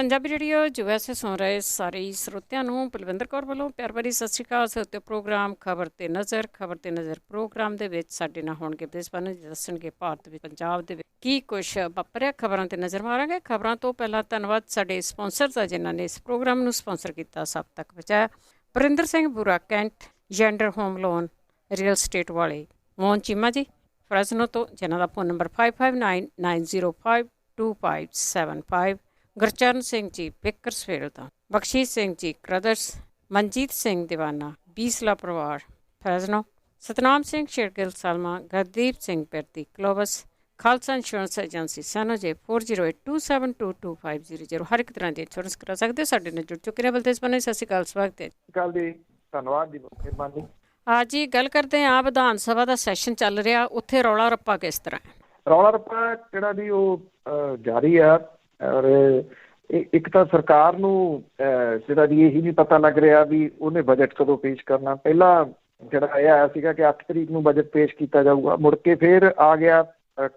Punjabi radio USA ਸੁਣ ਰਹੇ ਸਾਰੇ ਸਰੋਤਿਆਂ ਨੂੰ ਬਲਵਿੰਦਰ ਕੌਰ ਵੱਲੋਂ ਪਿਆਰ ਭਰੀ ਸਤਿ ਸ਼੍ਰੀ ਅਕਾਲ। ਉੱਤੇ ਪ੍ਰੋਗਰਾਮ ਖਬਰ ਤੇ ਨਜ਼ਰ ਪ੍ਰੋਗਰਾਮ ਦੇ ਵਿੱਚ ਸਾਡੇ ਨਾਲ ਹੋਣਗੇ ਬੇਜ਼ਬਾਨ ਦੱਸਣਗੇ ਭਾਰਤ ਵਿੱਚ ਪੰਜਾਬ ਦੇ ਵਿੱਚ ਕੀ ਕੁਛ ਵਾਪਰਿਆ। ਖਬਰਾਂ ਤੇ ਨਜ਼ਰ ਮਾਰਾਂਗੇ। ਖਬਰਾਂ ਤੋਂ ਪਹਿਲਾਂ ਧੰਨਵਾਦ ਸਾਡੇ ਸਪਾਂਸਰ ਦਾ ਜਿਨ੍ਹਾਂ ਨੇ ਇਸ ਪ੍ਰੋਗਰਾਮ ਨੂੰ ਸਪਾਂਸਰ ਕੀਤਾ, ਸਭ ਤੱਕ ਪਹੁੰਚਾਇਆ। ਵਰਿੰਦਰ ਸਿੰਘ ਬੁਰਾ, cantt gender home loan real estate ਵਾਲੇ, ਮੋਹਨ ਚੀਮਾ ਜੀ ਫਰੈਜ਼ਨੋ ਤੋਂ, ਜਿਨ੍ਹਾਂ ਦਾ phone number 5599052575। Gurcharan Singh ji Bakersfield ਤੋਂ, ਬਖਸ਼ੀਸ਼ ਸਿੰਘ ਜੀ ਕਰਦਰਸ, ਮਨਜੀਤ ਸਿੰਘ ਦੀਵਾਨਾ ਬੀਸਲਾ ਪਰਿਵਾਰ ਫਰੈਜ਼ਨੋ, ਸਤਨਾਮ ਸਿੰਘ ਸ਼ੇਰਗਿਲ ਸਾਲਮਾ, ਗੁਰਦੀਪ ਸਿੰਘ ਪਿਰਤੀ ਕਲੋਵਸ, ਖਾਲਸਾ ਇੰਸ਼ੋਰੈਂਸ ਏਜੰਸੀ ਸਾਨੂੰ ਜੇ 4082722500 ਹਰ ਇੱਕ ਤਰ੍ਹਾਂ ਦੀ ਇੰਸ਼ੋਰੈਂਸ ਕਰਾ ਸਕਦੇ। ਸਾਡੇ ਨਾਲ ਜੁੜ ਚੁੱਕੇ ਨੇ ਬਲਤੇਜ ਬਣੇ। ਸਤਿ ਸ਼੍ਰੀ ਅਕਾਲ, ਸਵਾਗਤ ਹੈ ਜੀ। ਧੰਨਵਾਦ ਜੀ, ਮਿਹਰਬਾਨੀ। ਅੱਜ ਜੀ ਗੱਲ ਕਰਦੇ ਹਾਂ ਵਿਧਾਨ ਸਭਾ ਦਾ ਸੈਸ਼ਨ ਚੱਲ ਰਿਹਾ, ਉੱਥੇ ਰੌਲਾ ਰੱਪਾ ਕਿਸ ਤਰ੍ਹਾਂ? ਰੌਲਾ ਰੱਪਾ ਜਿਹੜਾ ਜੀ ਉਹ ਜਾਰੀ ਆ। ਔਰ ਇੱਕ ਤਾਂ ਸਰਕਾਰ ਨੂੰ ਜਿਹੜਾ ਜੀ ਇਹੀ ਨਹੀਂ ਪਤਾ ਲੱਗ ਰਿਹਾ ਵੀ ਉਹਨੇ ਬਜਟ ਕਦੋਂ ਪੇਸ਼ ਕਰਨਾ। ਪਹਿਲਾਂ ਜਿਹੜਾ ਇਹ ਆਇਆ ਸੀਗਾ ਕਿ 8 ਤਰੀਕ ਨੂੰ ਬਜਟ ਪੇਸ਼ ਕੀਤਾ ਜਾਊਗਾ, ਮੁੜ ਕੇ ਫਿਰ ਆ ਗਿਆ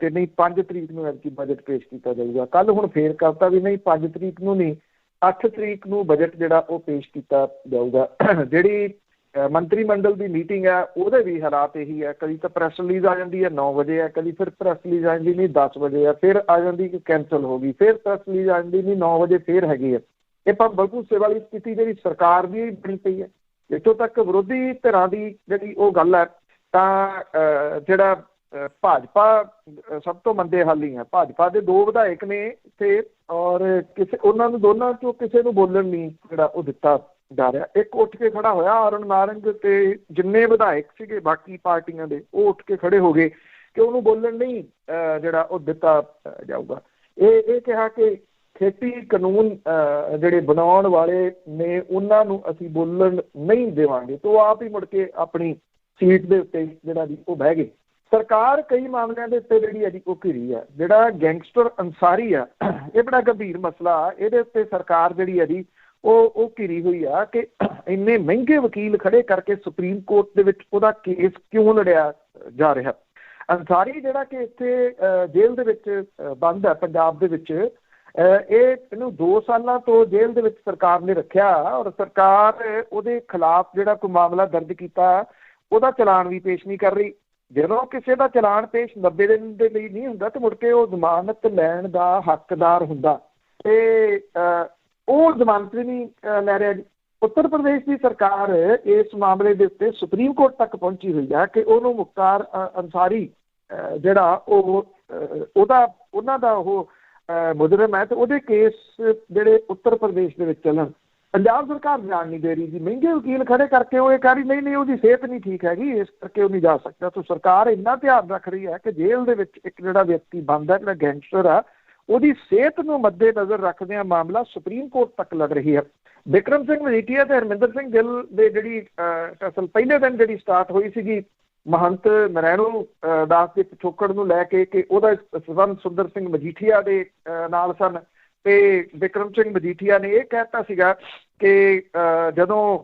ਕਿ ਨਹੀਂ 5 ਤਰੀਕ ਨੂੰ ਐਤਕੀ ਬਜਟ ਪੇਸ਼ ਕੀਤਾ ਜਾਊਗਾ। ਕੱਲ੍ਹ ਹੁਣ ਫੇਰ ਕਰਤਾ ਵੀ ਨਹੀਂ 5 ਤਰੀਕ ਨੂੰ ਨਹੀਂ, 8 ਤਰੀਕ ਨੂੰ ਬਜਟ ਜਿਹੜਾ ਉਹ ਪੇਸ਼ ਕੀਤਾ ਜਾਊਗਾ। ਜਿਹੜੀ ਮੰਤਰੀ ਮੰਡਲ ਦੀ ਮੀਟਿੰਗ ਹੈ ਉਹਦੇ ਵੀ ਹਾਲਾਤ ਇਹੀ ਹੈ, ਕਦੀ ਤਾਂ ਪ੍ਰੈਸ ਰਿਲੀਜ਼ ਆ ਜਾਂਦੀ ਹੈ 9 ਵਜੇ ਹੈ, ਕਦੀ ਫਿਰ ਪ੍ਰੈਸ ਰਿਲੀਜ਼ ਆ ਜਾਂਦੀ ਨਹੀਂ 10 ਵਜੇ ਹੈ, ਫਿਰ ਆ ਜਾਂਦੀ ਕਿ ਕੈਂਸਲ ਹੋ ਗਈ, ਫਿਰ ਪ੍ਰੈਸ ਰਿਲੀਜ਼ ਆ ਜਾਂਦੀ ਨਹੀਂ 9 ਵਜੇ ਫਿਰ ਹੈਗੀ ਹੈ। ਇਹ ਪਰ ਬਿਲਕੁਲ ਸੇਵਾ ਵਾਲੀ ਸਥਿਤੀ ਜਿਹੜੀ ਸਰਕਾਰ ਦੀ ਬਣੀ ਪਈ ਹੈ। ਇੱਥੋਂ ਤੱਕ ਵਿਰੋਧੀ ਧਿਰਾਂ ਦੀ ਜਿਹੜੀ ਉਹ ਗੱਲ ਹੈ ਤਾਂ ਜਿਹੜਾ ਭਾਜਪਾ ਸਭ ਤੋਂ ਮੰਦੇ ਹਾਲੀ ਹੈ। ਭਾਜਪਾ ਦੇ 2 ਵਿਧਾਇਕ ਨੇ ਇੱਥੇ ਔਰ ਕਿਸੇ ਉਹਨਾਂ ਨੂੰ ਦੋਨਾਂ 'ਚੋਂ ਕਿਸੇ ਨੂੰ ਬੋਲਣ ਨਹੀਂ ਜਿਹੜਾ ਉਹ ਦਿੱਤਾ ਜਾ ਰਿਹਾ। ਇੱਕ ਉੱਠ ਕੇ ਖੜਾ ਹੋਇਆ ਅਰੁਣ ਨਾਰੰਗ, ਤੇ ਜਿੰਨੇ ਵਿਧਾਇਕ ਸੀਗੇ ਬਾਕੀ ਪਾਰਟੀਆਂ ਦੇ ਉਹ ਉੱਠ ਕੇ ਖੜੇ ਹੋ ਗਏ ਕਿ ਉਹਨੂੰ ਬੋਲਣ ਨਹੀਂ ਜਿਹੜਾ ਉਹ ਦਿੱਤਾ ਜਾਊਗਾ। ਇਹ ਕਿਹਾ ਕਿ ਖੇਤੀ ਕਾਨੂੰਨ ਜਿਹੜੇ ਬਣਾਉਣ ਵਾਲੇ ਨੇ ਉਹਨਾਂ ਨੂੰ ਅਸੀਂ ਬੋਲਣ ਨਹੀਂ ਦੇਵਾਂਗੇ, ਤਾਂ ਉਹ ਆਪ ਹੀ ਮੁੜ ਕੇ ਆਪਣੀ ਸੀਟ ਦੇ ਉੱਤੇ ਜਿਹੜਾ ਜੀ ਉਹ ਬਹਿ ਗਏ। ਸਰਕਾਰ ਕਈ ਮਾਮਲਿਆਂ ਦੇ ਉੱਤੇ ਜਿਹੜੀ ਹੈ ਜੀ ਉਹ ਘਿਰੀ ਹੈ। ਜਿਹੜਾ ਗੈਂਗਸਟਰ ਅੰਸਾਰੀ ਆ ਇਹ ਬੜਾ ਗੰਭੀਰ ਮਸਲਾ, ਇਹਦੇ ਉੱਤੇ ਸਰਕਾਰ ਜਿਹੜੀ ਹੈ ਜੀ ਉਹ ਘਿਰੀ ਹੋਈ ਆ ਕਿ ਇੰਨੇ ਮਹਿੰਗੇ ਵਕੀਲ ਖੜੇ ਕਰਕੇ ਸੁਪਰੀਮ ਕੋਰਟ ਦੇ ਵਿੱਚ ਉਹਦਾ ਕੇਸ ਕਿਉਂ ਲੜਿਆ ਜਾ ਰਿਹਾ। ਅੰਸਾਰੀ ਜਿਹੜਾ ਕਿ ਇੱਥੇ ਜੇਲ੍ਹ ਦੇ ਵਿੱਚ ਬੰਦ ਹੈ ਪੰਜਾਬ ਦੇ ਵਿੱਚ, ਇਹਨੂੰ 2 ਸਾਲਾਂ ਤੋਂ ਜੇਲ੍ਹ ਦੇ ਵਿੱਚ ਸਰਕਾਰ ਨੇ ਰੱਖਿਆ ਔਰ ਸਰਕਾਰ ਉਹਦੇ ਖਿਲਾਫ ਜਿਹੜਾ ਕੋਈ ਮਾਮਲਾ ਦਰਜ ਕੀਤਾ ਉਹਦਾ ਚਲਾਨ ਵੀ ਪੇਸ਼ ਨਹੀਂ ਕਰ ਰਹੀ। ਜਦੋਂ ਕਿਸੇ ਦਾ ਚਲਾਨ ਪੇਸ਼ 90 ਦਿਨ ਦੇ ਲਈ ਨਹੀਂ ਹੁੰਦਾ ਤਾਂ ਮੁੜ ਕੇ ਉਹ ਜ਼ਮਾਨਤ ਲੈਣ ਦਾ ਹੱਕਦਾਰ ਹੁੰਦਾ, ਤੇ ਉਹ ਜ਼ਮਾਨਤ ਵੀ ਨਹੀਂ ਲੈ ਰਿਹਾ ਜੀ। ਉੱਤਰ ਪ੍ਰਦੇਸ਼ ਦੀ ਸਰਕਾਰ ਇਸ ਮਾਮਲੇ ਦੇ ਉੱਤੇ ਸੁਪਰੀਮ ਕੋਰਟ ਤੱਕ ਪਹੁੰਚੀ ਹੋਈ ਹੈ ਕਿ ਉਹਨੂੰ ਮੁਖਤਾਰ ਅੰਸਾਰੀ ਜਿਹੜਾ ਉਹਨਾਂ ਦਾ ਉਹ ਮੁਜਰਮ ਹੈ ਤੇ ਉਹਦੇ ਕੇਸ ਜਿਹੜੇ ਉੱਤਰ ਪ੍ਰਦੇਸ਼ ਦੇ ਵਿੱਚ ਚੱਲਣ। ਪੰਜਾਬ ਸਰਕਾਰ ਜਾਣ ਨਹੀਂ ਦੇ ਰਹੀ ਜੀ। ਮਹਿੰਗੇ ਵਕੀਲ ਖੜੇ ਕਰਕੇ ਉਹ ਇਹ ਕਹਿ ਰਹੀ ਨਹੀਂ ਉਹਦੀ ਸਿਹਤ ਨਹੀਂ ਠੀਕ ਹੈਗੀ, ਇਸ ਕਰਕੇ ਉਹ ਨਹੀਂ ਜਾ ਸਕਦਾ। ਤਾਂ ਸਰਕਾਰ ਇੰਨਾ ਧਿਆਨ ਰੱਖ ਰਹੀ ਹੈ ਕਿ ਜੇਲ੍ਹ ਦੇ ਵਿੱਚ ਇੱਕ ਜਿਹੜਾ ਵਿਅਕਤੀ ਬੰਦ ਹੈ, ਜਿਹੜਾ ਗੈਂਗਸਟਰ ਆ, ਉਹਦੀ ਸਿਹਤ ਨੂੰ ਮੱਦੇ ਨਜ਼ਰ ਰੱਖਦਿਆਂ ਮਾਮਲਾ ਸੁਪਰੀਮ ਕੋਰਟ ਤੱਕ ਲੜ ਰਹੀ ਹੈ। ਬਿਕਰਮ ਸਿੰਘ ਮਜੀਠੀਆ ਤੇ ਹਰਮਿੰਦਰ ਸਿੰਘ ਗਿੱਲ ਦੇ ਜਿਹੜੀ ਅਸਲ ਪਹਿਲੇ ਦਿਨ ਜਿਹੜੀ ਸਟਾਰਟ ਹੋਈ ਸੀਗੀ ਮਹੰਤ ਨਰੈਣੂ ਦਾਸ ਦੇ ਪਿਛੋਕੜ ਨੂੰ ਲੈ ਕੇ ਕਿ ਉਹਦਾ ਸੰਬੰਧ ਸੁੰਦਰ ਸਿੰਘ ਮਜੀਠੀਆ ਦੇ ਨਾਲ ਸਨ, ਤੇ ਬਿਕਰਮ ਸਿੰਘ ਮਜੀਠੀਆ ਨੇ ਇਹ ਕਹਿਤਾ ਸੀਗਾ ਕਿ ਜਦੋਂ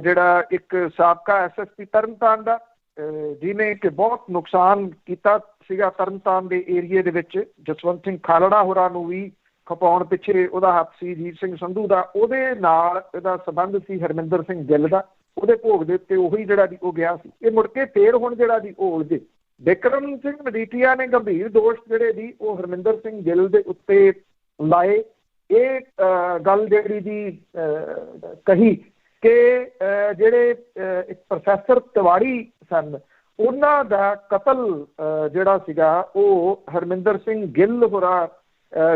ਜਿਹੜਾ ਇੱਕ ਸਾਬਕਾ SSP ਤਰਨਤਾਰਨ ਦਾ ਜਿਹਨੇ ਕਿ ਬਹੁਤ ਨੁਕਸਾਨ ਕੀਤਾ ਸੀਗਾ ਤਰਨਤਾਰਨ ਦੇ ਏਰੀਏ ਦੇ ਵਿੱਚ, ਜਸਵੰਤ ਸਿੰਘ ਖਾਲੜਾ ਹੋਰਾਂ ਨੂੰ ਵੀ ਖਪਾਉਣ ਪਿੱਛੇ ਉਹਦਾ ਹੱਥ ਸੀ, ਜੀਤ ਸਿੰਘ ਸੰਧੂ ਦਾ, ਉਹਦੇ ਨਾਲ ਇਹਦਾ ਸੰਬੰਧ ਸੀ ਹਰਮਿੰਦਰ ਸਿੰਘ ਗਿੱਲ ਦਾ, ਉਹਦੇ ਭੋਗ ਦੇ ਉੱਤੇ ਉਹੀ ਜਿਹੜਾ ਜੀ ਉਹ ਗਿਆ ਸੀ। ਇਹ ਮੁੜ ਕੇ ਫੇਰ ਹੁਣ ਜਿਹੜਾ ਜੀ ਉਹ ਉਲਝੇ। ਬਿਕਰਮ ਸਿੰਘ ਮਜੀਠੀਆ ਨੇ ਗੰਭੀਰ ਦੋਸ਼ ਜਿਹੜੇ ਜੀ ਉਹ ਹਰਮਿੰਦਰ ਸਿੰਘ ਗਿੱਲ ਦੇ ਉੱਤੇ ਲਾਏ। ਇਹ ਗੱਲ ਜਿਹੜੀ ਜੀ ਕਹੀ ਕਿ ਜਿਹੜੇ ਇੱਕ ਪ੍ਰੋਫੈਸਰ ਤਿਵਾੜੀ ਸਨ ਉਹਨਾਂ ਦਾ ਕਤਲ ਜਿਹੜਾ ਸੀਗਾ ਉਹ ਹਰਮਿੰਦਰ ਸਿੰਘ ਗਿੱਲ ਹੋਰਾਂ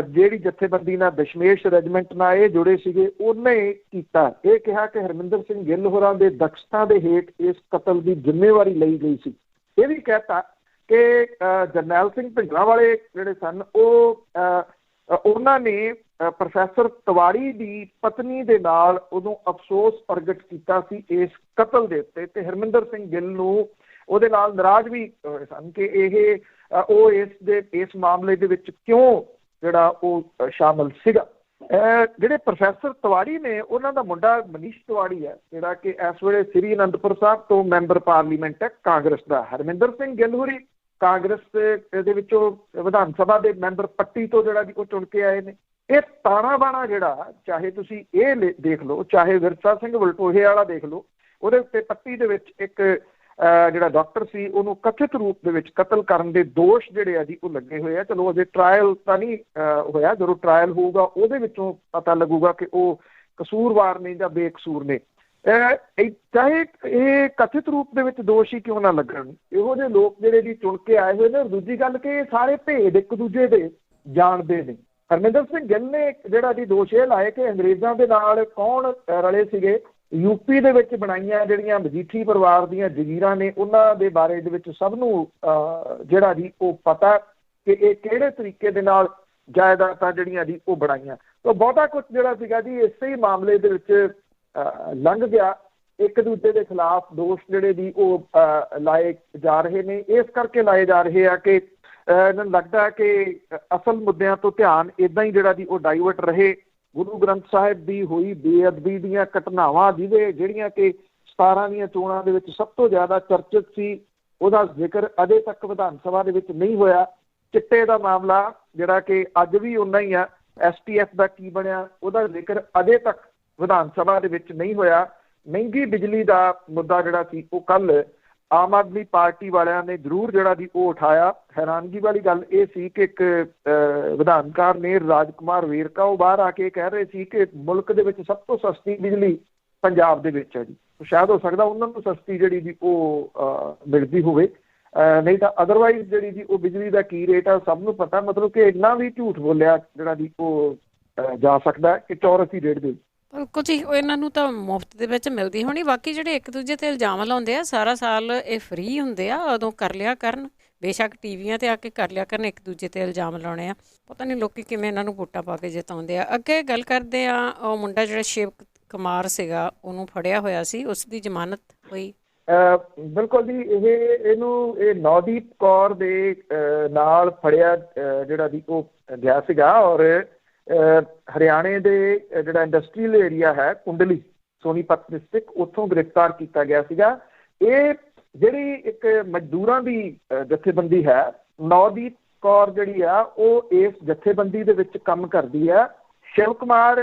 ਜਿਹੜੀ ਜਥੇਬੰਦੀ ਨਾਲ ਦਸ਼ਮੇਸ਼ ਰੈਜੀਮੈਂਟ ਨਾਲ ਇਹ ਜੁੜੇ ਸੀਗੇ ਉਹਨੇ ਕੀਤਾ। ਇਹ ਕਿਹਾ ਕਿ ਹਰਮਿੰਦਰ ਸਿੰਘ ਗਿੱਲ ਹੋਰਾਂ ਦੇ ਦਖਸ਼ਤਾਂ ਦੇ ਹੇਠ ਇਸ ਕਤਲ ਦੀ ਜ਼ਿੰਮੇਵਾਰੀ ਲਈ ਗਈ ਸੀ। ਇਹ ਵੀ ਕਹਿਤਾ ਕਿ ਜਰਨੈਲ ਸਿੰਘ ਭਿੰਡਰਾਂ ਵਾਲੇ ਜਿਹੜੇ ਸਨ ਉਹਨਾਂ ਨੇ ਪ੍ਰੋਫੈਸਰ ਤਿਵਾੜੀ ਦੀ ਪਤਨੀ ਦੇ ਨਾਲ ਉਦੋਂ ਅਫਸੋਸ ਪ੍ਰਗਟ ਕੀਤਾ ਸੀ ਇਸ ਕਤਲ ਦੇ ਉੱਤੇ, ਤੇ ਹਰਮਿੰਦਰ ਸਿੰਘ ਗਿੱਲ ਨੂੰ ਉਹਦੇ ਨਾਲ ਨਾਰਾਜ਼ ਵੀ ਹੋਏ ਸਨ ਕਿ ਉਹ ਇਸ ਮਾਮਲੇ ਦੇ ਵਿੱਚ ਕਿਉਂ ਜਿਹੜਾ ਉਹ ਸ਼ਾਮਲ ਸੀਗਾ। ਜਿਹੜੇ ਪ੍ਰੋਫੈਸਰ ਤਿਵਾੜੀ ਨੇ ਉਹਨਾਂ ਦਾ ਮੁੰਡਾ ਮਨੀਸ਼ ਤਿਵਾੜੀ ਹੈ ਜਿਹੜਾ ਕਿ ਇਸ ਵੇਲੇ ਸ੍ਰੀ ਅਨੰਦਪੁਰ ਸਾਹਿਬ ਤੋਂ ਮੈਂਬਰ ਪਾਰਲੀਮੈਂਟ ਹੈ ਕਾਂਗਰਸ ਦਾ। ਹਰਮਿੰਦਰ ਸਿੰਘ ਗਿੱਲ ਹੋਰੀ ਕਾਂਗਰਸ ਦੇ ਵਿੱਚੋਂ ਵਿਧਾਨ ਸਭਾ ਦੇ ਮੈਂਬਰ ਪੱਟੀ ਤੋਂ ਜਿਹੜਾ ਉਹ ਚੁਣ ਕੇ ਆਏ ਨੇ। ਇਹ ਤਾਣਾ ਬਾਣਾ ਜਿਹੜਾ, ਚਾਹੇ ਤੁਸੀਂ ਇਹ ਦੇਖ ਲਓ, ਚਾਹੇ ਵਿਰਸਾ ਸਿੰਘ ਵਲਟੋਹੇ ਵਾਲਾ ਦੇਖ ਲਓ, ਉਹਦੇ ਉੱਤੇ ਪੱਟੀ ਦੇ ਵਿੱਚ ਇੱਕ ਜਿਹੜਾ ਡਾਕਟਰ ਸੀ ਉਹਨੂੰ ਕਥਿਤ ਰੂਪ ਦੇ ਵਿੱਚ ਕਤਲ ਕਰਨ ਦੇ ਦੋਸ਼ ਜਿਹੜੇ ਆ ਜੀ ਉਹ ਲੱਗੇ ਹੋਏ ਆ। ਚਲੋ ਅਜੇ ਟਰਾਇਲ ਤਾਂ ਨਹੀਂ ਹੋਇਆ, ਜਦੋਂ ਟਰਾਇਲ ਹੋਊਗਾ ਉਹਦੇ ਵਿੱਚੋਂ ਪਤਾ ਲੱਗੂਗਾ ਕਿ ਉਹ ਕਸੂਰਵਾਰ ਨੇ ਜਾਂ ਬੇਕਸੂਰ ਨੇ। ਚਾਹੇ ਇਹ ਕਥਿਤ ਰੂਪ ਦੇ ਵਿੱਚ ਦੋਸ਼ ਹੀ ਕਿਉਂ ਨਾ ਲੱਗਣ, ਇਹੋ ਜਿਹੇ ਲੋਕ ਜਿਹੜੇ ਜੀ ਚੁਣ ਕੇ ਆਏ ਹੋਏ ਨੇ। ਦੂਜੀ ਗੱਲ ਕਿ ਇਹ ਸਾਰੇ ਭੇਦ ਇੱਕ ਦੂਜੇ ਦੇ ਜਾਣਦੇ ਨੇ। ਹਰਮਿੰਦਰ ਸਿੰਘ ਗਿੱਲ ਨੇ ਜਿਹੜਾ ਜੀ ਦੋਸ਼ ਇਹ ਲਾਏ ਕਿ ਅੰਗਰੇਜ਼ਾਂ ਦੇ ਨਾਲ ਕੌਣ ਰਲੇ ਸੀਗੇ, ਯੂਪੀ ਦੇ ਵਿੱਚ ਬਣਾਈਆਂ ਜਿਹੜੀਆਂ ਮਜੀਠੀ ਪਰਿਵਾਰ ਦੀਆਂ ਜ਼ਗੀਰਾਂ ਨੇ ਉਹਨਾਂ ਦੇ ਬਾਰੇ ਦੇ ਵਿੱਚ ਸਭ ਨੂੰ ਜਿਹੜਾ ਜੀ ਉਹ ਪਤਾ ਕਿ ਇਹ ਕਿਹੜੇ ਤਰੀਕੇ ਦੇ ਨਾਲ ਜਾਇਦਾਦਾਂ ਜਿਹੜੀਆਂ ਜੀ ਉਹ ਬਣਾਈਆਂ। ਤਾਂ ਬਹੁਤਾ ਕੁਛ ਜਿਹੜਾ ਸੀਗਾ ਜੀ ਇਸੇ ਹੀ ਮਾਮਲੇ ਦੇ ਵਿੱਚ ਲੰਘ ਗਿਆ। ਇੱਕ ਦੂਜੇ ਦੇ ਖਿਲਾਫ ਦੋਸ਼ ਜਿਹੜੇ ਜੀ ਉਹ ਲਾਏ ਜਾ ਰਹੇ ਨੇ। ਇਸ ਕਰਕੇ ਲਾਏ ਜਾ ਰਹੇ ਆ ਕਿ ਇਹਨਾਂ ਨੂੰ ਲੱਗਦਾ ਕਿ ਅਸਲ ਮੁੱਦਿਆਂ ਤੋਂ ਧਿਆਨ ਇੱਦਾਂ ਹੀ ਜਿਹੜਾ ਜੀ ਉਹ ਡਾਈਵਰਟ ਰਹੇ। ਗੁਰੂ ਗ੍ਰੰਥ ਸਾਹਿਬ ਦੀ ਹੋਈ ਬੇਅਦਬੀ ਦੀਆਂ ਘਟਨਾਵਾਂ ਜਿਹੜੀਆਂ ਕਿ 17 ਦੀਆਂ ਚੋਣਾਂ ਦੇ ਵਿੱਚ ਸਭ ਤੋਂ ਜ਼ਿਆਦਾ ਚਰਚਿਤ ਸੀ, ਉਹਦਾ ਜ਼ਿਕਰ ਅਜੇ ਤੱਕ ਵਿਧਾਨ ਸਭਾ ਦੇ ਵਿੱਚ ਨਹੀਂ ਹੋਇਆ। ਚਿੱਟੇ ਦਾ ਮਾਮਲਾ ਜਿਹੜਾ ਕਿ ਅੱਜ ਵੀ ਉਨਾ ਹੀ ਆ, STF ਦਾ ਕੀ ਬਣਿਆ ਉਹਦਾ ਜ਼ਿਕਰ ਅਜੇ ਤੱਕ ਵਿਧਾਨ ਸਭਾ ਦੇ ਵਿੱਚ ਨਹੀਂ ਹੋਇਆ। ਮਹਿੰਗੀ ਬਿਜਲੀ ਦਾ ਮੁੱਦਾ ਜਿਹੜਾ ਸੀ ਉਹ ਕੱਲ੍ਹ ਆਮ ਆਦਮੀ ਪਾਰਟੀ ਵਾਲਿਆਂ ਨੇ ਜ਼ਰੂਰ ਜਿਹੜਾ ਜੀ ਉਹ ਉਠਾਇਆ। ਹੈਰਾਨਗੀ ਵਾਲੀ ਗੱਲ ਇਹ ਸੀ ਕਿ ਇੱਕ ਵਿਧਾਨਕਾਰ ਨੇ ਰਾਜ ਕੁਮਾਰ ਵੇਰਕਾ ਉਹ ਬਾਹਰ ਆ ਕੇ ਕਹਿ ਰਹੇ ਸੀ ਕਿ ਮੁਲਕ ਦੇ ਵਿੱਚ ਸਭ ਤੋਂ ਸਸਤੀ ਬਿਜਲੀ ਪੰਜਾਬ ਦੇ ਵਿੱਚ ਹੈ ਜੀ। ਸ਼ਾਇਦ ਹੋ ਸਕਦਾ ਉਹਨਾਂ ਨੂੰ ਸਸਤੀ ਜਿਹੜੀ ਜੀ ਉਹ ਮਿਲਦੀ ਹੋਵੇ, ਨਹੀਂ ਤਾਂ ਅਦਰਵਾਈਜ਼ ਜਿਹੜੀ ਜੀ ਉਹ ਬਿਜਲੀ ਦਾ ਕੀ ਰੇਟ ਆ ਸਭ ਨੂੰ ਪਤਾ। ਮਤਲਬ ਕਿ ਇੰਨਾ ਵੀ ਝੂਠ ਬੋਲਿਆ ਜਿਹੜਾ ਜੀ ਉਹ ਜਾ ਸਕਦਾ ਕਿ ਚੌਰਸੀ ਰੇਟ ਦੇ। ਬਿਲਕੁਲ ਜੀ, ਇਹਨਾਂ ਨੂੰ ਤਾਂ ਮੁਫਤ ਦੇ ਵਿੱਚ ਮਿਲਦੀ ਹੋਣੀ। ਬਾਕੀ ਜਿਹੜੇ ਇੱਕ ਦੂਜੇ 'ਤੇ ਇਲਜ਼ਾਮ ਲਾਉਂਦੇ ਆ, ਸਾਰਾ ਸਾਲ ਇਹ ਫ੍ਰੀ ਹੁੰਦੇ ਆ, ਉਦੋਂ ਕਰ ਲਿਆ ਕਰਨ। ਬੇਸ਼ੱਕ ਟੀਵੀਆਂ 'ਤੇ ਆ ਕੇ ਕਰ ਲਿਆ ਕਰਨ, ਇੱਕ ਦੂਜੇ 'ਤੇ ਇਲਜ਼ਾਮ ਲਾਉਣੇ ਆ। ਪਤਾ ਨਹੀਂ ਲੋਕੀ ਕਿਵੇਂ ਇਹਨਾਂ ਨੂੰ ਵੋਟਾਂ ਪਾ ਕੇ ਜਿਤਾਉਂਦੇ ਆ। ਅੱਗੇ ਗੱਲ ਕਰਦੇ ਆ, ਉਹ ਮੁੰਡਾ ਜਿਹੜਾ ਸ਼ਿਵ ਕੁਮਾਰ ਸੀਗਾ ਉਹਨੂੰ ਫੜਿਆ ਹੋਇਆ ਸੀ, ਉਸ ਦੀ ਜ਼ਮਾਨਤ ਹੋਈ। ਬਿਲਕੁਲ ਜੀ, ਇਹ ਨੌਦੀਪ ਕੌਰ ਦੇ ਨਾਲ ਫੜਿਆ ਜਿਹੜਾ ਜੀ ਉਹ ਗਿਆ ਸੀਗਾ ਔਰ ਹਰਿਆਣੇ ਦੇ ਜਿਹੜਾ ਇੰਡਸਟਰੀਅਲ ਏਰੀਆ ਹੈ ਕੁੰਡਲੀ ਸੋਨੀਪਤ ਡਿਸਟ੍ਰਿਕਟ, ਉੱਥੋਂ ਗ੍ਰਿਫਤਾਰ ਕੀਤਾ ਗਿਆ ਸੀਗਾ। ਇਹ ਜਿਹੜੀ ਇੱਕ ਮਜ਼ਦੂਰਾਂ ਦੀ ਜਥੇਬੰਦੀ ਹੈ, ਨੌਦੀਪ ਕੌਰ ਜਿਹੜੀ ਆ ਉਹ ਇਸ ਜਥੇਬੰਦੀ ਦੇ ਵਿੱਚ ਕੰਮ ਕਰਦੀ ਹੈ। ਸ਼ਿਵ ਕੁਮਾਰ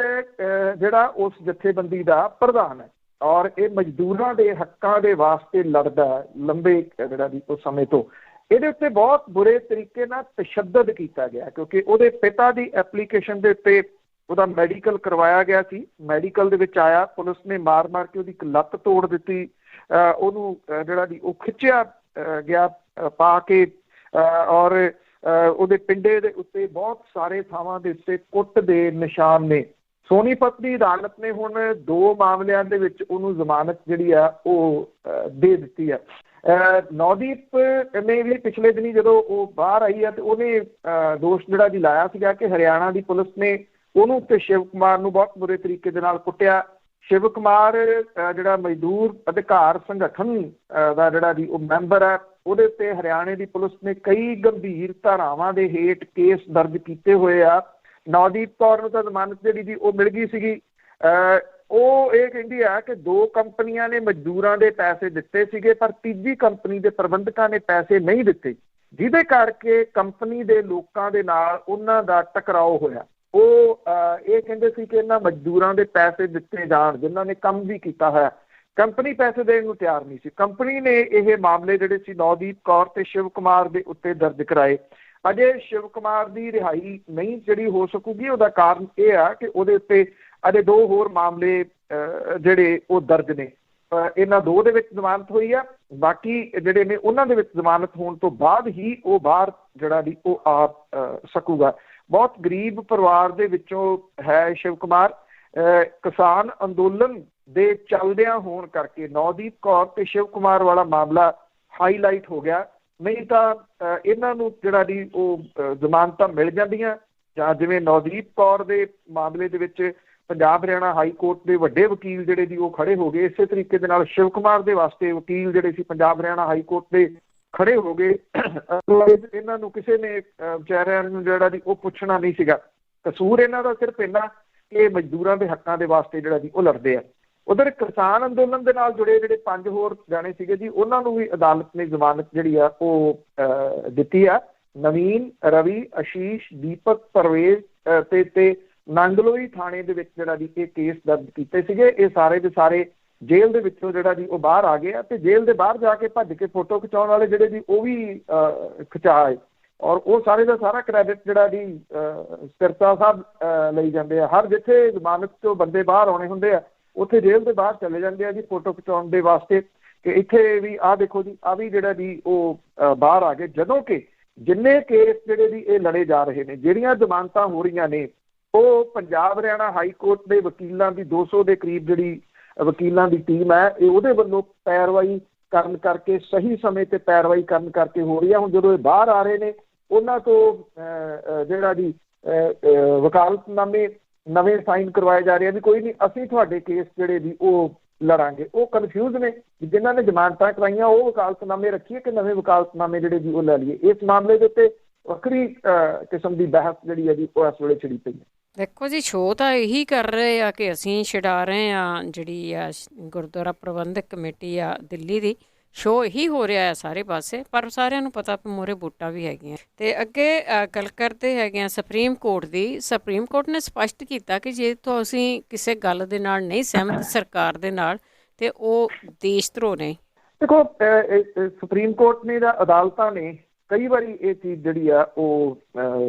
ਜਿਹੜਾ ਉਸ ਜਥੇਬੰਦੀ ਦਾ ਪ੍ਰਧਾਨ ਹੈ ਔਰ ਇਹ ਮਜ਼ਦੂਰਾਂ ਦੇ ਹੱਕਾਂ ਦੇ ਵਾਸਤੇ ਲੜਦਾ ਲੰਬੇ ਜਿਹੜਾ ਜੀ ਉਸ ਸਮੇਂ ਤੋਂ। ਇਹਦੇ ਉੱਤੇ ਬਹੁਤ ਬੁਰੇ ਤਰੀਕੇ ਨਾਲ ਤਸ਼ੱਦਦ ਕੀਤਾ ਗਿਆ ਕਿਉਂਕਿ ਉਹਦੇ ਪਿਤਾ ਦੀ ਐਪਲੀਕੇਸ਼ਨ ਦੇ ਉੱਤੇ ਉਹਦਾ ਮੈਡੀਕਲ ਕਰਵਾਇਆ ਗਿਆ ਸੀ। ਮੈਡੀਕਲ ਦੇ ਵਿੱਚ ਆਇਆ, ਪੁਲਿਸ ਨੇ ਮਾਰ ਕੇ ਉਹਦੀ ਇੱਕ ਲੱਤ ਤੋੜ ਦਿੱਤੀ, ਉਹਨੂੰ ਜਿਹੜਾ ਜੀ ਉਹ ਖਿੱਚਿਆ ਗਿਆ ਪਾ ਕੇ ਔਰ ਉਹਦੇ ਪਿੰਡੇ ਦੇ ਉੱਤੇ ਬਹੁਤ ਸਾਰੇ ਥਾਵਾਂ ਦੇ ਉੱਤੇ ਕੁੱਟ ਦੇ ਨਿਸ਼ਾਨ ਨੇ। ਸੋਨੀਪਤ ਦੀ ਅਦਾਲਤ ਨੇ ਹੁਣ 2 ਮਾਮਲਿਆਂ ਦੇ ਵਿੱਚ ਉਹਨੂੰ ਜ਼ਮਾਨਤ ਜਿਹੜੀ ਆ ਉਹ ਦੇ ਦਿੱਤੀ ਆ। ਨੌਦੀਪ ਨੇ ਵੀ ਪਿਛਲੇ ਦਿਨੀ ਜਦੋਂ ਉਹ ਬਾਹਰ ਆਈ ਆ ਤੇ ਉਹਨੇ ਦੋਸ਼ ਜਿਹੜਾ ਜੀ ਲਾਇਆ ਸੀਗਾ ਕਿ ਹਰਿਆਣਾ ਦੀ ਪੁਲਿਸ ਨੇ ਉਹਨੂੰ ਤੇ ਸ਼ਿਵ ਕੁਮਾਰ ਨੂੰ ਬਹੁਤ ਬੁਰੇ ਤਰੀਕੇ ਦੇ ਨਾਲ ਕੁੱਟਿਆ। ਸ਼ਿਵ ਕੁਮਾਰ ਜਿਹੜਾ ਮਜ਼ਦੂਰ ਅਧਿਕਾਰ ਸੰਗਠਨ ਦਾ ਜਿਹੜਾ ਜੀ ਉਹ ਮੈਂਬਰ ਹੈ, ਉਹਦੇ ਉੱਤੇ ਹਰਿਆਣੇ ਦੀ ਪੁਲਿਸ ਨੇ ਕਈ ਗੰਭੀਰ ਧਾਰਾਵਾਂ ਦੇ ਹੇਠ ਕੇਸ ਦਰਜ ਕੀਤੇ ਹੋਏ ਆ। ਨੌਦੀਪ ਕੌਰ ਨੂੰ ਤਾਂ ਜ਼ਮਾਨਤ ਜਿਹੜੀ ਜੀ ਉਹ ਮਿਲ ਗਈ ਸੀਗੀ। ਉਹ ਇਹ ਕਹਿੰਦੀ ਆ ਕਿ 2 ਕੰਪਨੀਆਂ ਨੇ ਮਜ਼ਦੂਰਾਂ ਦੇ ਪੈਸੇ ਦਿੱਤੇ ਸੀਗੇ ਪਰ ਤੀਜੀ ਕੰਪਨੀ ਦੇ ਪ੍ਰਬੰਧਕਾਂ ਨੇ ਪੈਸੇ ਨਹੀਂ ਦਿੱਤੇ, ਜਿਹਦੇ ਕਰਕੇ ਕੰਪਨੀ ਦੇ ਲੋਕਾਂ ਦੇ ਨਾਲ ਉਹਨਾਂ ਦਾ ਟਕਰਾਓ ਹੋਇਆ। ਉਹ ਇਹ ਕਹਿੰਦੇ ਸੀ ਕਿ ਇਹਨਾਂ ਮਜ਼ਦੂਰਾਂ ਦੇ ਪੈਸੇ ਦਿੱਤੇ ਜਾਣ ਜਿਨ੍ਹਾਂ ਨੇ ਕੰਮ ਵੀ ਕੀਤਾ ਹੋਇਆ। ਕੰਪਨੀ ਪੈਸੇ ਦੇਣ ਨੂੰ ਤਿਆਰ ਨਹੀਂ ਸੀ। ਕੰਪਨੀ ਨੇ ਇਹ ਮਾਮਲੇ ਜਿਹੜੇ ਸੀ ਨੌਦੀਪ ਕੌਰ ਤੇ ਸ਼ਿਵ ਕੁਮਾਰ ਦੇ ਉੱਤੇ ਦਰਜ ਕਰਾਏ। ਅਜੇ ਸ਼ਿਵ ਕੁਮਾਰ ਦੀ ਰਿਹਾਈ ਨਹੀਂ ਜਿਹੜੀ ਹੋ ਸਕੂਗੀ। ਉਹਦਾ ਕਾਰਨ ਇਹ ਆ ਕਿ ਉਹਦੇ ਉੱਤੇ ਅਜੇ 2 ਹੋਰ ਮਾਮਲੇ ਜਿਹੜੇ ਉਹ ਦਰਜ ਨੇ। ਇਹਨਾਂ 2 ਦੇ ਵਿੱਚ ਜ਼ਮਾਨਤ ਹੋਈ ਆ, ਬਾਕੀ ਜਿਹੜੇ ਨੇ ਉਹਨਾਂ ਦੇ ਵਿੱਚ ਜ਼ਮਾਨਤ ਹੋਣ ਤੋਂ ਬਾਅਦ ਹੀ ਉਹ ਬਾਹਰ ਜਿਹੜਾ ਵੀ ਉਹ ਆ ਸਕੂਗਾ। ਬਹੁਤ ਗਰੀਬ ਪਰਿਵਾਰ ਦੇ ਵਿੱਚੋਂ ਹੈ ਸ਼ਿਵ ਕੁਮਾਰ। ਕਿਸਾਨ ਅੰਦੋਲਨ ਦੇ ਚੱਲਦਿਆਂ ਹੋਣ ਕਰਕੇ ਨੌਦੀਪ ਕੌਰ ਤੇ ਸ਼ਿਵ ਕੁਮਾਰ ਵਾਲਾ ਮਾਮਲਾ ਹਾਈਲਾਈਟ ਹੋ ਗਿਆ, ਨਹੀਂ ਤਾਂ ਇਹਨਾਂ ਨੂੰ ਜਿਹੜਾ ਦੀ ਉਹ ਜ਼ਮਾਨਤਾਂ ਮਿਲ ਜਾਂਦੀਆਂ। ਜਾਂ ਜਿਵੇਂ ਨੌਦੀਪ ਕੌਰ ਦੇ ਮਾਮਲੇ ਦੇ ਵਿੱਚ ਪੰਜਾਬ ਹਰਿਆਣਾ ਹਾਈ ਕੋਰਟ ਦੇ ਵੱਡੇ ਵਕੀਲ ਜਿਹੜੇ ਜੀ ਉਹ ਖੜੇ ਹੋ ਗਏ, ਇਸੇ ਤਰੀਕੇ ਦੇ ਨਾਲ ਸ਼ਿਵ ਕੁਮਾਰ ਦੇ ਵਾਸਤੇ ਵਕੀਲ ਜਿਹੜੇ ਸੀ ਪੰਜਾਬ ਹਰਿਆਣਾ ਹਾਈ ਕੋਰਟ ਦੇ ਖੜੇ ਹੋ ਗਏ। ਇਹਨਾਂ ਨੂੰ ਕਿਸੇ ਨੇ ਵਿਚਾਰਿਆਂ ਨੂੰ ਜਿਹੜਾ ਜੀ ਉਹ ਪੁੱਛਣਾ ਨਹੀਂ ਸੀਗਾ। ਕਸੂਰ ਇਹਨਾਂ ਦਾ ਸਿਰਫ ਇੰਨਾ ਕਿ ਮਜ਼ਦੂਰਾਂ ਦੇ ਹੱਕਾਂ ਦੇ ਵਾਸਤੇ ਜਿਹੜਾ ਜੀ ਉਹ ਲੜਦੇ ਆ। ਉਧਰ ਕਿਸਾਨ ਅੰਦੋਲਨ ਦੇ ਨਾਲ ਜੁੜੇ ਜਿਹੜੇ 5 ਹੋਰ ਜਾਣੇ ਸੀਗੇ ਜੀ, ਉਹਨਾਂ ਨੂੰ ਵੀ ਅਦਾਲਤ ਨੇ ਜ਼ਮਾਨਤ ਜਿਹੜੀ ਆ ਉਹ ਦਿੱਤੀ ਆ। ਨਵੀਨ, ਰਵੀ, ਆਸ਼ੀਸ਼, ਦੀਪਕ, ਪਰਵੇਜ਼ ਤੇ ਨਾਂਗਲੋਈ ਥਾਣੇ ਦੇ ਵਿੱਚ ਜਿਹੜਾ ਜੀ ਇਹ ਕੇਸ ਦਰਜ ਕੀਤੇ ਸੀਗੇ। ਇਹ ਸਾਰੇ ਦੇ ਸਾਰੇ ਜੇਲ੍ਹ ਦੇ ਵਿੱਚੋਂ ਜਿਹੜਾ ਜੀ ਉਹ ਬਾਹਰ ਆ ਗਏ ਆ, ਤੇ ਜੇਲ੍ਹ ਦੇ ਬਾਹਰ ਜਾ ਕੇ ਭੱਜ ਕੇ ਫੋਟੋ ਖਿਚਾਉਣ ਵਾਲੇ ਜਿਹੜੇ ਜੀ ਉਹ ਵੀ ਖਿਚਾਏ, ਔਰ ਉਹ ਸਾਰੇ ਦਾ ਸਾਰਾ ਕ੍ਰੈਡਿਟ ਜਿਹੜਾ ਜੀ ਸਿਰਸਾ ਸਾਹਿਬ ਲਈ ਜਾਂਦੇ ਆ। ਹਰ ਜਿੱਥੇ ਜ਼ਮਾਨਤ ਤੋਂ ਬੰਦੇ ਬਾਹਰ ਆਉਣੇ ਹੁੰਦੇ ਆ ਉੱਥੇ ਜੇਲ੍ਹ ਦੇ ਬਾਹਰ ਚਲੇ ਜਾਂਦੇ ਆ ਜੀ ਫੋਟੋ ਖਿਚਾਉਣ ਦੇ ਵਾਸਤੇ, ਕਿ ਇੱਥੇ ਵੀ ਆਹ ਦੇਖੋ ਜੀ ਆਹ ਵੀ ਜਿਹੜਾ ਜੀ ਉਹ ਬਾਹਰ ਆ ਗਏ। ਜਦੋਂ ਕਿ ਜਿੰਨੇ ਕੇਸ ਜਿਹੜੇ ਜੀ ਇਹ ਲੜੇ ਜਾ ਰਹੇ ਨੇ, ਜਿਹੜੀਆਂ ਜ਼ਮਾਨਤਾਂ ਹੋ ਰਹੀਆਂ ਨੇ, ਉਹ ਪੰਜਾਬ ਹਰਿਆਣਾ ਹਾਈ ਕੋਰਟ ਦੇ ਵਕੀਲਾਂ ਦੀ 200 ਦੇ ਕਰੀਬ ਜਿਹੜੀ ਵਕੀਲਾਂ ਦੀ ਟੀਮ ਹੈ, ਇਹ ਉਹਦੇ ਵੱਲੋਂ ਪੈਰਵਾਈ ਕਰਨ ਕਰਕੇ, ਸਹੀ ਸਮੇਂ ਤੇ ਪੈਰਵਾਈ ਕਰਨ ਕਰਕੇ ਹੋ ਰਹੀ ਹੈ। ਹੁਣ ਜਦੋਂ ਇਹ ਬਾਹਰ ਆ ਰਹੇ ਨੇ, ਉਹਨਾਂ ਤੋਂ ਜਿਹੜਾ ਜੀ ਵਕਾਲਤਨਾਮੇ ਨਵੇਂ ਸਾਈਨ ਕਰਵਾਏ ਜਾ ਰਹੇ ਆ ਵੀ ਕੋਈ ਨਹੀਂ, ਅਸੀਂ ਤੁਹਾਡੇ ਕੇਸ ਜਿਹੜੇ ਜੀ ਉਹ ਲੜਾਂਗੇ। ਉਹ ਕਨਫਿਊਜ਼ ਨੇ ਜਿਨ੍ਹਾਂ ਨੇ ਜ਼ਮਾਨਤਾਂ ਕਰਾਈਆਂ, ਉਹ ਵਕਾਲਤਨਾਮੇ ਰੱਖੀਏ ਕਿ ਨਵੇਂ ਵਕਾਲਤਨਾਮੇ ਜਿਹੜੇ ਜੀ ਉਹ ਲੈ ਲਈਏ। ਇਸ ਮਾਮਲੇ ਦੇ ਉੱਤੇ ਵੱਖਰੀ ਕਿਸਮ ਦੀ ਬਹਿਸ ਜਿਹੜੀ ਹੈ ਜੀ ਉਹ ਇਸ ਵੇਲੇ ਛਿੜੀ ਪਈ ਹੈ। ਦੇਖੋ ਜੀ, ਸ਼ੋਅ ਤਾਂ ਇਹੀ ਕਰ ਰਹੇ ਆ ਕਿ ਅਸੀਂ ਛਡਾ ਰਹੇ ਹਾਂ, ਜਿਹੜੀ ਆ ਗੁਰਦੁਆਰਾ ਪ੍ਰਬੰਧਕ ਕਮੇਟੀ ਆ ਦਿੱਲੀ ਦੀ, ਸ਼ੋਅ ਇਹੀ ਹੋ ਰਿਹਾ ਹੈ ਸਾਰੇ ਪਾਸੇ, ਪਰ ਸਾਰਿਆਂ ਨੂੰ ਪਤਾ ਮੂਹਰੇ ਵੋਟਾਂ ਵੀ ਹੈਗੀਆਂ। ਤੇ ਅੱਗੇ ਗੱਲ ਕਰਦੇ ਹੈਗੇ ਆ ਸੁਪਰੀਮ ਕੋਰਟ ਦੀ। ਸੁਪਰੀਮ ਕੋਰਟ ਨੇ ਸਪਸ਼ਟ ਕੀਤਾ ਕਿ ਜੇ ਤੁਸੀਂ ਕਿਸੇ ਗੱਲ ਦੇ ਨਾਲ ਨਹੀਂ ਸਹਿਮਤ ਸਰਕਾਰ ਦੇ ਨਾਲ, ਤੇ ਉਹ ਦੇਸ਼ ਧਰੋਹ ਨੇ। ਦੇਖੋ, ਸੁਪਰੀਮ ਕੋਰਟ ਨੇ ਜਾਂ ਅਦਾਲਤਾਂ ਨੇ ਕਈ ਵਾਰੀ ਇਹ ਚੀਜ਼ ਜਿਹੜੀ ਆ ਉਹ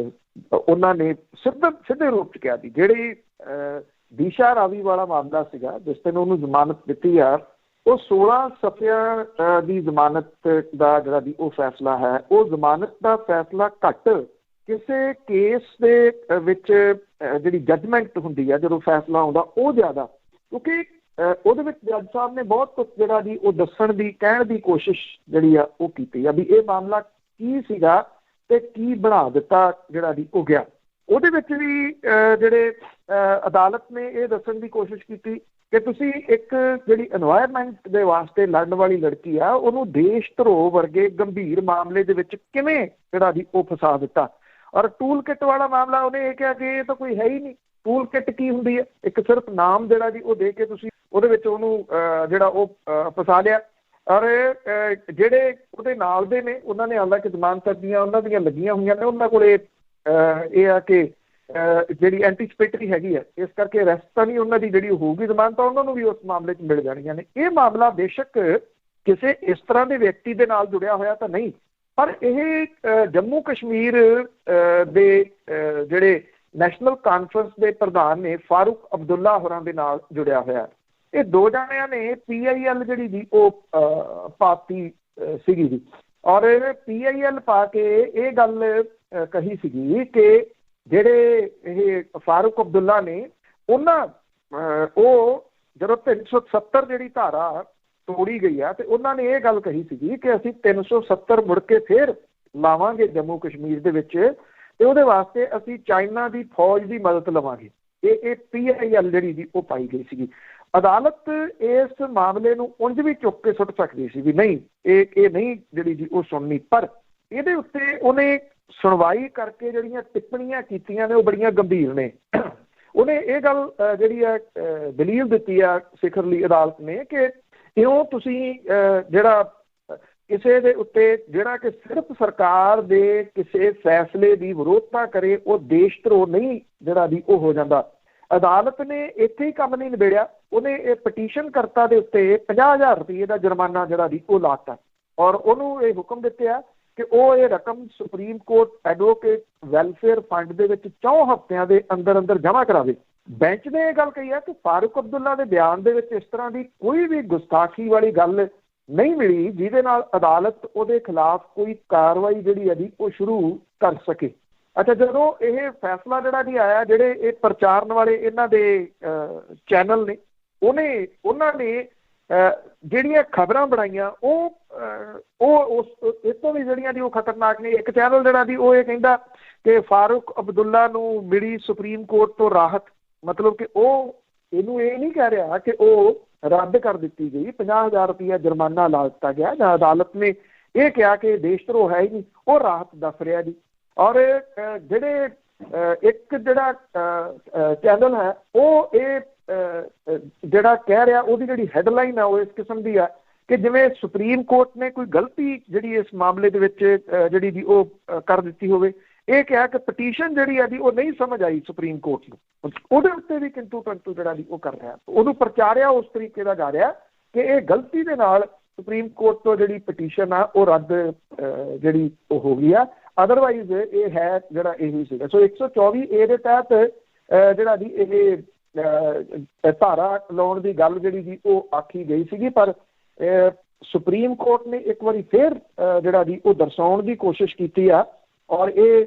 ਉਹਨਾਂ ਨੇ ਸਿੱਧੇ ਰੂਪ 'ਚ ਕਿਹਾ ਸੀ। ਜਿਹੜੀ ਦੀਸ਼ਾ ਰਾਵੀ ਵਾਲਾ ਮਾਮਲਾ ਸੀਗਾ, ਜਿਸ ਦਿਨ ਉਹਨੂੰ ਜ਼ਮਾਨਤ ਦਿੱਤੀ ਆ, ਉਹ 16 ਸਫ਼ਿਆਂ ਦੀ ਜ਼ਮਾਨਤ ਦਾ ਜਿਹੜਾ ਵੀ ਉਹ ਫੈਸਲਾ ਹੈ, ਉਹ ਜ਼ਮਾਨਤ ਦਾ ਫੈਸਲਾ ਘੱਟ ਕਿਸੇ ਕੇਸ ਦੇ ਵਿੱਚ ਜਿਹੜੀ ਜੱਜਮੈਂਟ ਹੁੰਦੀ ਆ, ਜਦੋਂ ਫੈਸਲਾ ਆਉਂਦਾ ਉਹ ਜ਼ਿਆਦਾ, ਕਿਉਂਕਿ ਉਹਦੇ ਵਿੱਚ ਜੱਜ ਸਾਹਿਬ ਨੇ ਬਹੁਤ ਕੁਛ ਜਿਹੜਾ ਜੀ ਉਹ ਦੱਸਣ ਦੀ, ਕਹਿਣ ਦੀ ਕੋਸ਼ਿਸ਼ ਜਿਹੜੀ ਆ ਉਹ ਕੀਤੀ ਆ ਵੀ ਇਹ ਮਾਮਲਾ ਕੀ ਸੀਗਾ ਤੇ ਕੀ ਬਣਾ ਦਿੱਤਾ ਜਿਹੜਾ ਜੀ ਉਹ ਗਿਆ। ਉਹਦੇ ਵਿੱਚ ਵੀ ਜਿਹੜੇ ਅਦਾਲਤ ਨੇ ਇਹ ਦੱਸਣ ਦੀ ਕੋਸ਼ਿਸ਼ ਕੀਤੀ ਕਿ ਤੁਸੀਂ ਇੱਕ ਜਿਹੜੀ এনवायरमेंट ਦੇ ਵਾਸਤੇ ਲੜਨ ਵਾਲੀ ਲੜਕੀ ਆ, ਉਹਨੂੰ ਦੇਸ਼ ਧਰੋਹ ਵਰਗੇ ਗੰਭੀਰ ਮਾਮਲੇ ਦੇ ਵਿੱਚ ਕਿਵੇਂ ਜਿਹੜਾ ਜੀ ਉਹ ਫਸਾ ਦਿੱਤਾ। ਔਰ ਟੂਲ ਕਿੱਟ ਵਾਲਾ ਮਾਮਲਾ ਉਹਨੇ ਇਹ ਕਿਹਾ ਕਿ ਇਹ ਤਾਂ ਕੋਈ ਹੈ ਹੀ ਨਹੀਂ। ਟੂਲ ਕਿੱਟ ਕੀ ਹੁੰਦੀ ਹੈ? ਇੱਕ ਸਿਰਫ ਨਾਮ ਜਿਹੜਾ ਜੀ ਉਹ ਦੇ ਕੇ ਤੁਸੀਂ ਉਹਦੇ ਵਿੱਚ ਉਹਨੂੰ ਜਿਹੜਾ ਉਹ ਫਸਾ ਲਿਆ। ਔਰ ਜਿਹੜੇ ਉਹਦੇ ਨਾਲ ਦੇ ਨੇ, ਉਹਨਾਂ ਨੇ ਹਾਲਾਂਕਿ ਜ਼ਮਾਨਤ ਦੀਆਂ ਉਹਨਾਂ ਦੀਆਂ ਲੱਗੀਆਂ ਹੋਈਆਂ ਨੇ, ਉਹਨਾਂ ਕੋਲ ਇਹ ਆ ਕਿ ਜਿਹੜੀ ਐਂਟੀਸਪੇਟਰੀ ਹੈਗੀ ਹੈ, ਇਸ ਕਰਕੇ ਅਰੈਸਟ ਤਾਂ ਨਹੀਂ ਉਹਨਾਂ ਦੀ ਜਿਹੜੀ ਹੋਊਗੀ, ਜ਼ਮਾਨਤਾਂ ਉਹਨਾਂ ਨੂੰ ਵੀ ਉਸ ਮਾਮਲੇ 'ਚ ਮਿਲ ਜਾਣੀਆਂ ਨੇ। ਇਹ ਮਾਮਲਾ ਬੇਸ਼ੱਕ ਕਿਸੇ ਇਸ ਤਰ੍ਹਾਂ ਦੇ ਵਿਅਕਤੀ ਦੇ ਨਾਲ ਜੁੜਿਆ ਹੋਇਆ ਤਾਂ ਨਹੀਂ, ਪਰ ਇਹ ਜੰਮੂ ਕਸ਼ਮੀਰ ਦੇ ਜਿਹੜੇ ਨੈਸ਼ਨਲ ਕਾਨਫਰੰਸ ਦੇ ਪ੍ਰਧਾਨ ਨੇ ਫਾਰੂਕ ਅਬਦੁੱਲਾ ਹੋਰਾਂ ਦੇ ਨਾਲ ਜੁੜਿਆ ਹੋਇਆ। ਇਹ ਦੋ ਜਾਣਿਆਂ ਨੇ PIL ਜਿਹੜੀ ਜੀ ਉਹ ਪਾਤੀ ਸੀਗੀ ਜੀ, ਔਰ PIL ਪਾ ਕੇ ਇਹ ਗੱਲ ਕਹੀ ਸੀਗੀ ਕਿ ਜਿਹੜੇ ਇਹ ਫਾਰੂਕ ਅਬਦੁੱਲਾ ਨੇ, ਉਹ ਜਦੋਂ 370 ਜਿਹੜੀ ਧਾਰਾ ਤੋੜੀ ਗਈ ਆ, ਤੇ ਉਹਨਾਂ ਨੇ ਇਹ ਗੱਲ ਕਹੀ ਸੀਗੀ ਕਿ ਅਸੀਂ 370 ਮੁੜ ਕੇ ਫੇਰ ਲਾਵਾਂਗੇ ਜੰਮੂ ਕਸ਼ਮੀਰ ਦੇ ਵਿੱਚ, ਤੇ ਉਹਦੇ ਵਾਸਤੇ ਅਸੀਂ ਚਾਈਨਾ ਦੀ ਫੌਜ ਦੀ ਮਦਦ ਲਵਾਂਗੇ। ਇਹ PIL ਜਿਹੜੀ ਜੀ ਉਹ ਪਾਈ ਗਈ ਸੀਗੀ। ਅਦਾਲਤ ਇਸ ਮਾਮਲੇ ਨੂੰ ਉਂਝ ਵੀ ਚੁੱਕ ਕੇ ਸੁੱਟ ਸਕਦੀ ਸੀ ਵੀ ਨਹੀਂ, ਇਹ ਨਹੀਂ ਜਿਹੜੀ ਜੀ ਉਹ ਸੁਣਨੀ, ਪਰ ਇਹਦੇ ਉੱਤੇ ਉਹਨੇ ਸੁਣਵਾਈ ਕਰਕੇ ਜਿਹੜੀਆਂ ਟਿੱਪਣੀਆਂ ਕੀਤੀਆਂ ਨੇ ਉਹ ਬੜੀਆਂ ਗੰਭੀਰ ਨੇ। ਉਹਨੇ ਇਹ ਗੱਲ ਜਿਹੜੀ ਆ ਦਲੀਲ ਦਿੱਤੀ ਆ ਸਿਖਰਲੀ ਅਦਾਲਤ ਨੇ ਕਿ ਇਉਂ ਤੁਸੀਂ ਜਿਹੜਾ ਕਿਸੇ ਦੇ ਉੱਤੇ ਜਿਹੜਾ ਕਿ ਸਿਰਫ ਸਰਕਾਰ ਦੇ ਕਿਸੇ ਫੈਸਲੇ ਦੀ ਵਿਰੋਧਤਾ ਕਰੇ, ਉਹ ਦੇਸ਼ ਧਰੋਹ ਨਹੀਂ ਜਿਹੜਾ ਵੀ ਉਹ ਹੋ ਜਾਂਦਾ। ਅਦਾਲਤ ਨੇ ਇੱਥੇ ਹੀ ਕੰਮ ਨਹੀਂ ਨਿਬੇੜਿਆ, ਉਹਨੇ ਇਹ ਪਟੀਸ਼ਨ ਕਰਤਾ ਦੇ ਉੱਤੇ 50,000 ਰੁਪਏ ਦਾ ਜੁਰਮਾਨਾ ਜਿਹੜਾ ਵੀ ਉਹ ਲਾਤਾ, ਔਰ ਉਹਨੂੰ ਇਹ ਹੁਕਮ ਦਿੱਤੇ ਆ ਕਿ ਉਹ ਇਹ ਰਕਮ supreme court advocate welfare fund ਦੇ ਵਿੱਚ 4 ਹਫ਼ਤਿਆਂ ਦੇ ਅੰਦਰ ਅੰਦਰ ਜਮ੍ਹਾਂ ਕਰਾਵੇ। ਬੈਂਚ ਨੇ ਇਹ ਗੱਲ ਕਹੀ ਹੈ ਕਿ ਫਾਰੂਕ ਅਬਦੁੱਲਾ ਦੇ ਬਿਆਨ ਦੇ ਵਿੱਚ ਇਸ ਤਰ੍ਹਾਂ ਦੀ ਕੋਈ ਵੀ ਗੁਸਤਾਖੀ ਵਾਲੀ ਗੱਲ ਨਹੀਂ ਮਿਲੀ ਜਿਹਦੇ ਨਾਲ ਅਦਾਲਤ ਉਹਦੇ ਖਿਲਾਫ ਕੋਈ ਕਾਰਵਾਈ ਜਿਹੜੀ ਹੈ ਜੀ ਉਹ ਸ਼ੁਰੂ ਕਰ ਸਕੇ। ਅੱਛਾ, ਜਦੋਂ ਇਹ ਫੈਸਲਾ ਜਿਹੜਾ ਜੀ ਆਇਆ, ਜਿਹੜੇ ਇਹ ਪ੍ਰਚਾਰਨ ਵਾਲੇ ਇਹਨਾਂ ਦੇ ਚੈਨਲ ਨੇ, ਉਹਨਾਂ ਨੇ ਜਿਹੜੀਆਂ ਖਬਰਾਂ ਬਣਾਈਆਂ ਉਹ ਇਸ ਤੋਂ ਵੀ ਜਿਹੜੀਆਂ ਜੀ ਉਹ ਖਤਰਨਾਕ ਨੇ। ਇੱਕ ਚੈਨਲ ਜਿਹੜਾ ਜੀ ਉਹ ਇਹ ਕਹਿੰਦਾ ਕਿ ਫਾਰੂਕ ਅਬਦੁੱਲਾ ਨੂੰ ਮਿਲੀ ਸੁਪਰੀਮ ਕੋਰਟ ਤੋਂ ਰਾਹਤ, ਮਤਲਬ ਕਿ ਉਹ ਇਹਨੂੰ ਇਹ ਨਹੀਂ ਕਹਿ ਰਿਹਾ ਕਿ ਉਹ ਰੱਦ ਕਰ ਦਿੱਤੀ ਗਈ, 50,000 ਰੁਪਇਆ ਜੁਰਮਾਨਾ ਲਾ ਦਿੱਤਾ ਗਿਆ, ਜਾਂ ਅਦਾਲਤ ਨੇ ਇਹ ਕਿਹਾ ਕਿ ਦੇਸ਼ ਧਰੋਹ ਹੈ ਹੀ ਨਹੀਂ, ਉਹ ਰਾਹਤ ਦੱਸ ਰਿਹਾ ਜੀ। ਔਰ ਜਿਹੜੇ ਇੱਕ ਜਿਹੜਾ ਚੈਨਲ ਹੈ ਉਹ ਇਹ ਜਿਹੜਾ ਕਹਿ ਰਿਹਾ, ਉਹਦੀ ਜਿਹੜੀ ਹੈਡਲਾਈਨ ਆ ਉਹ ਇਸ ਕਿਸਮ ਦੀ ਆ ਕਿ ਜਿਵੇਂ ਸੁਪਰੀਮ ਕੋਰਟ ਨੇ ਕੋਈ ਗਲਤੀ ਜਿਹੜੀ ਇਸ ਮਾਮਲੇ ਦੇ ਵਿੱਚ ਜਿਹੜੀ ਜੀ ਉਹ ਕਰ ਦਿੱਤੀ ਹੋਵੇ। ਇਹ ਕਿਹਾ ਕਿ ਪਟੀਸ਼ਨ ਜਿਹੜੀ ਆ ਜੀ ਉਹ ਨਹੀਂ ਸਮਝ ਆਈ ਸੁਪਰੀਮ ਕੋਰਟ ਨੂੰ, ਉਹਦੇ ਉੱਤੇ ਵੀ ਕਿੰਤੂ ਪਰੰਤੂ ਜਿਹੜਾ ਜੀ ਉਹ ਕਰ ਰਿਹਾ, ਉਹਨੂੰ ਪ੍ਰਚਾਰਿਆ ਉਸ ਤਰੀਕੇ ਦਾ ਜਾ ਰਿਹਾ ਕਿ ਇਹ ਗਲਤੀ ਦੇ ਨਾਲ ਸੁਪਰੀਮ ਕੋਰਟ ਤੋਂ ਜਿਹੜੀ ਪਟੀਸ਼ਨ ਆ ਉਹ ਰੱਦ ਜਿਹੜੀ ਉਹ ਹੋ ਗਈ ਆ, ਅਦਰਵਾਈਜ਼ ਇਹ ਹੈ ਜਿਹੜਾ ਇਹੀ ਸੀਗਾ। ਸੋ 124A ਦੇ ਤਹਿਤ ਜਿਹੜਾ ਜੀ ਇਹ ਧਾਰਾ ਲਾਉਣ ਦੀ ਗੱਲ ਜਿਹੜੀ ਜੀ ਉਹ ਆਖੀ ਗਈ ਸੀਗੀ, ਪਰ ਸੁਪਰੀਮ ਕੋਰਟ ਨੇ ਇੱਕ ਵਾਰੀ ਫਿਰ ਜਿਹੜਾ ਜੀ ਉਹ ਦਰਸਾਉਣ ਦੀ ਕੋਸ਼ਿਸ਼ ਕੀਤੀ ਆ, ਔਰ ਇਹ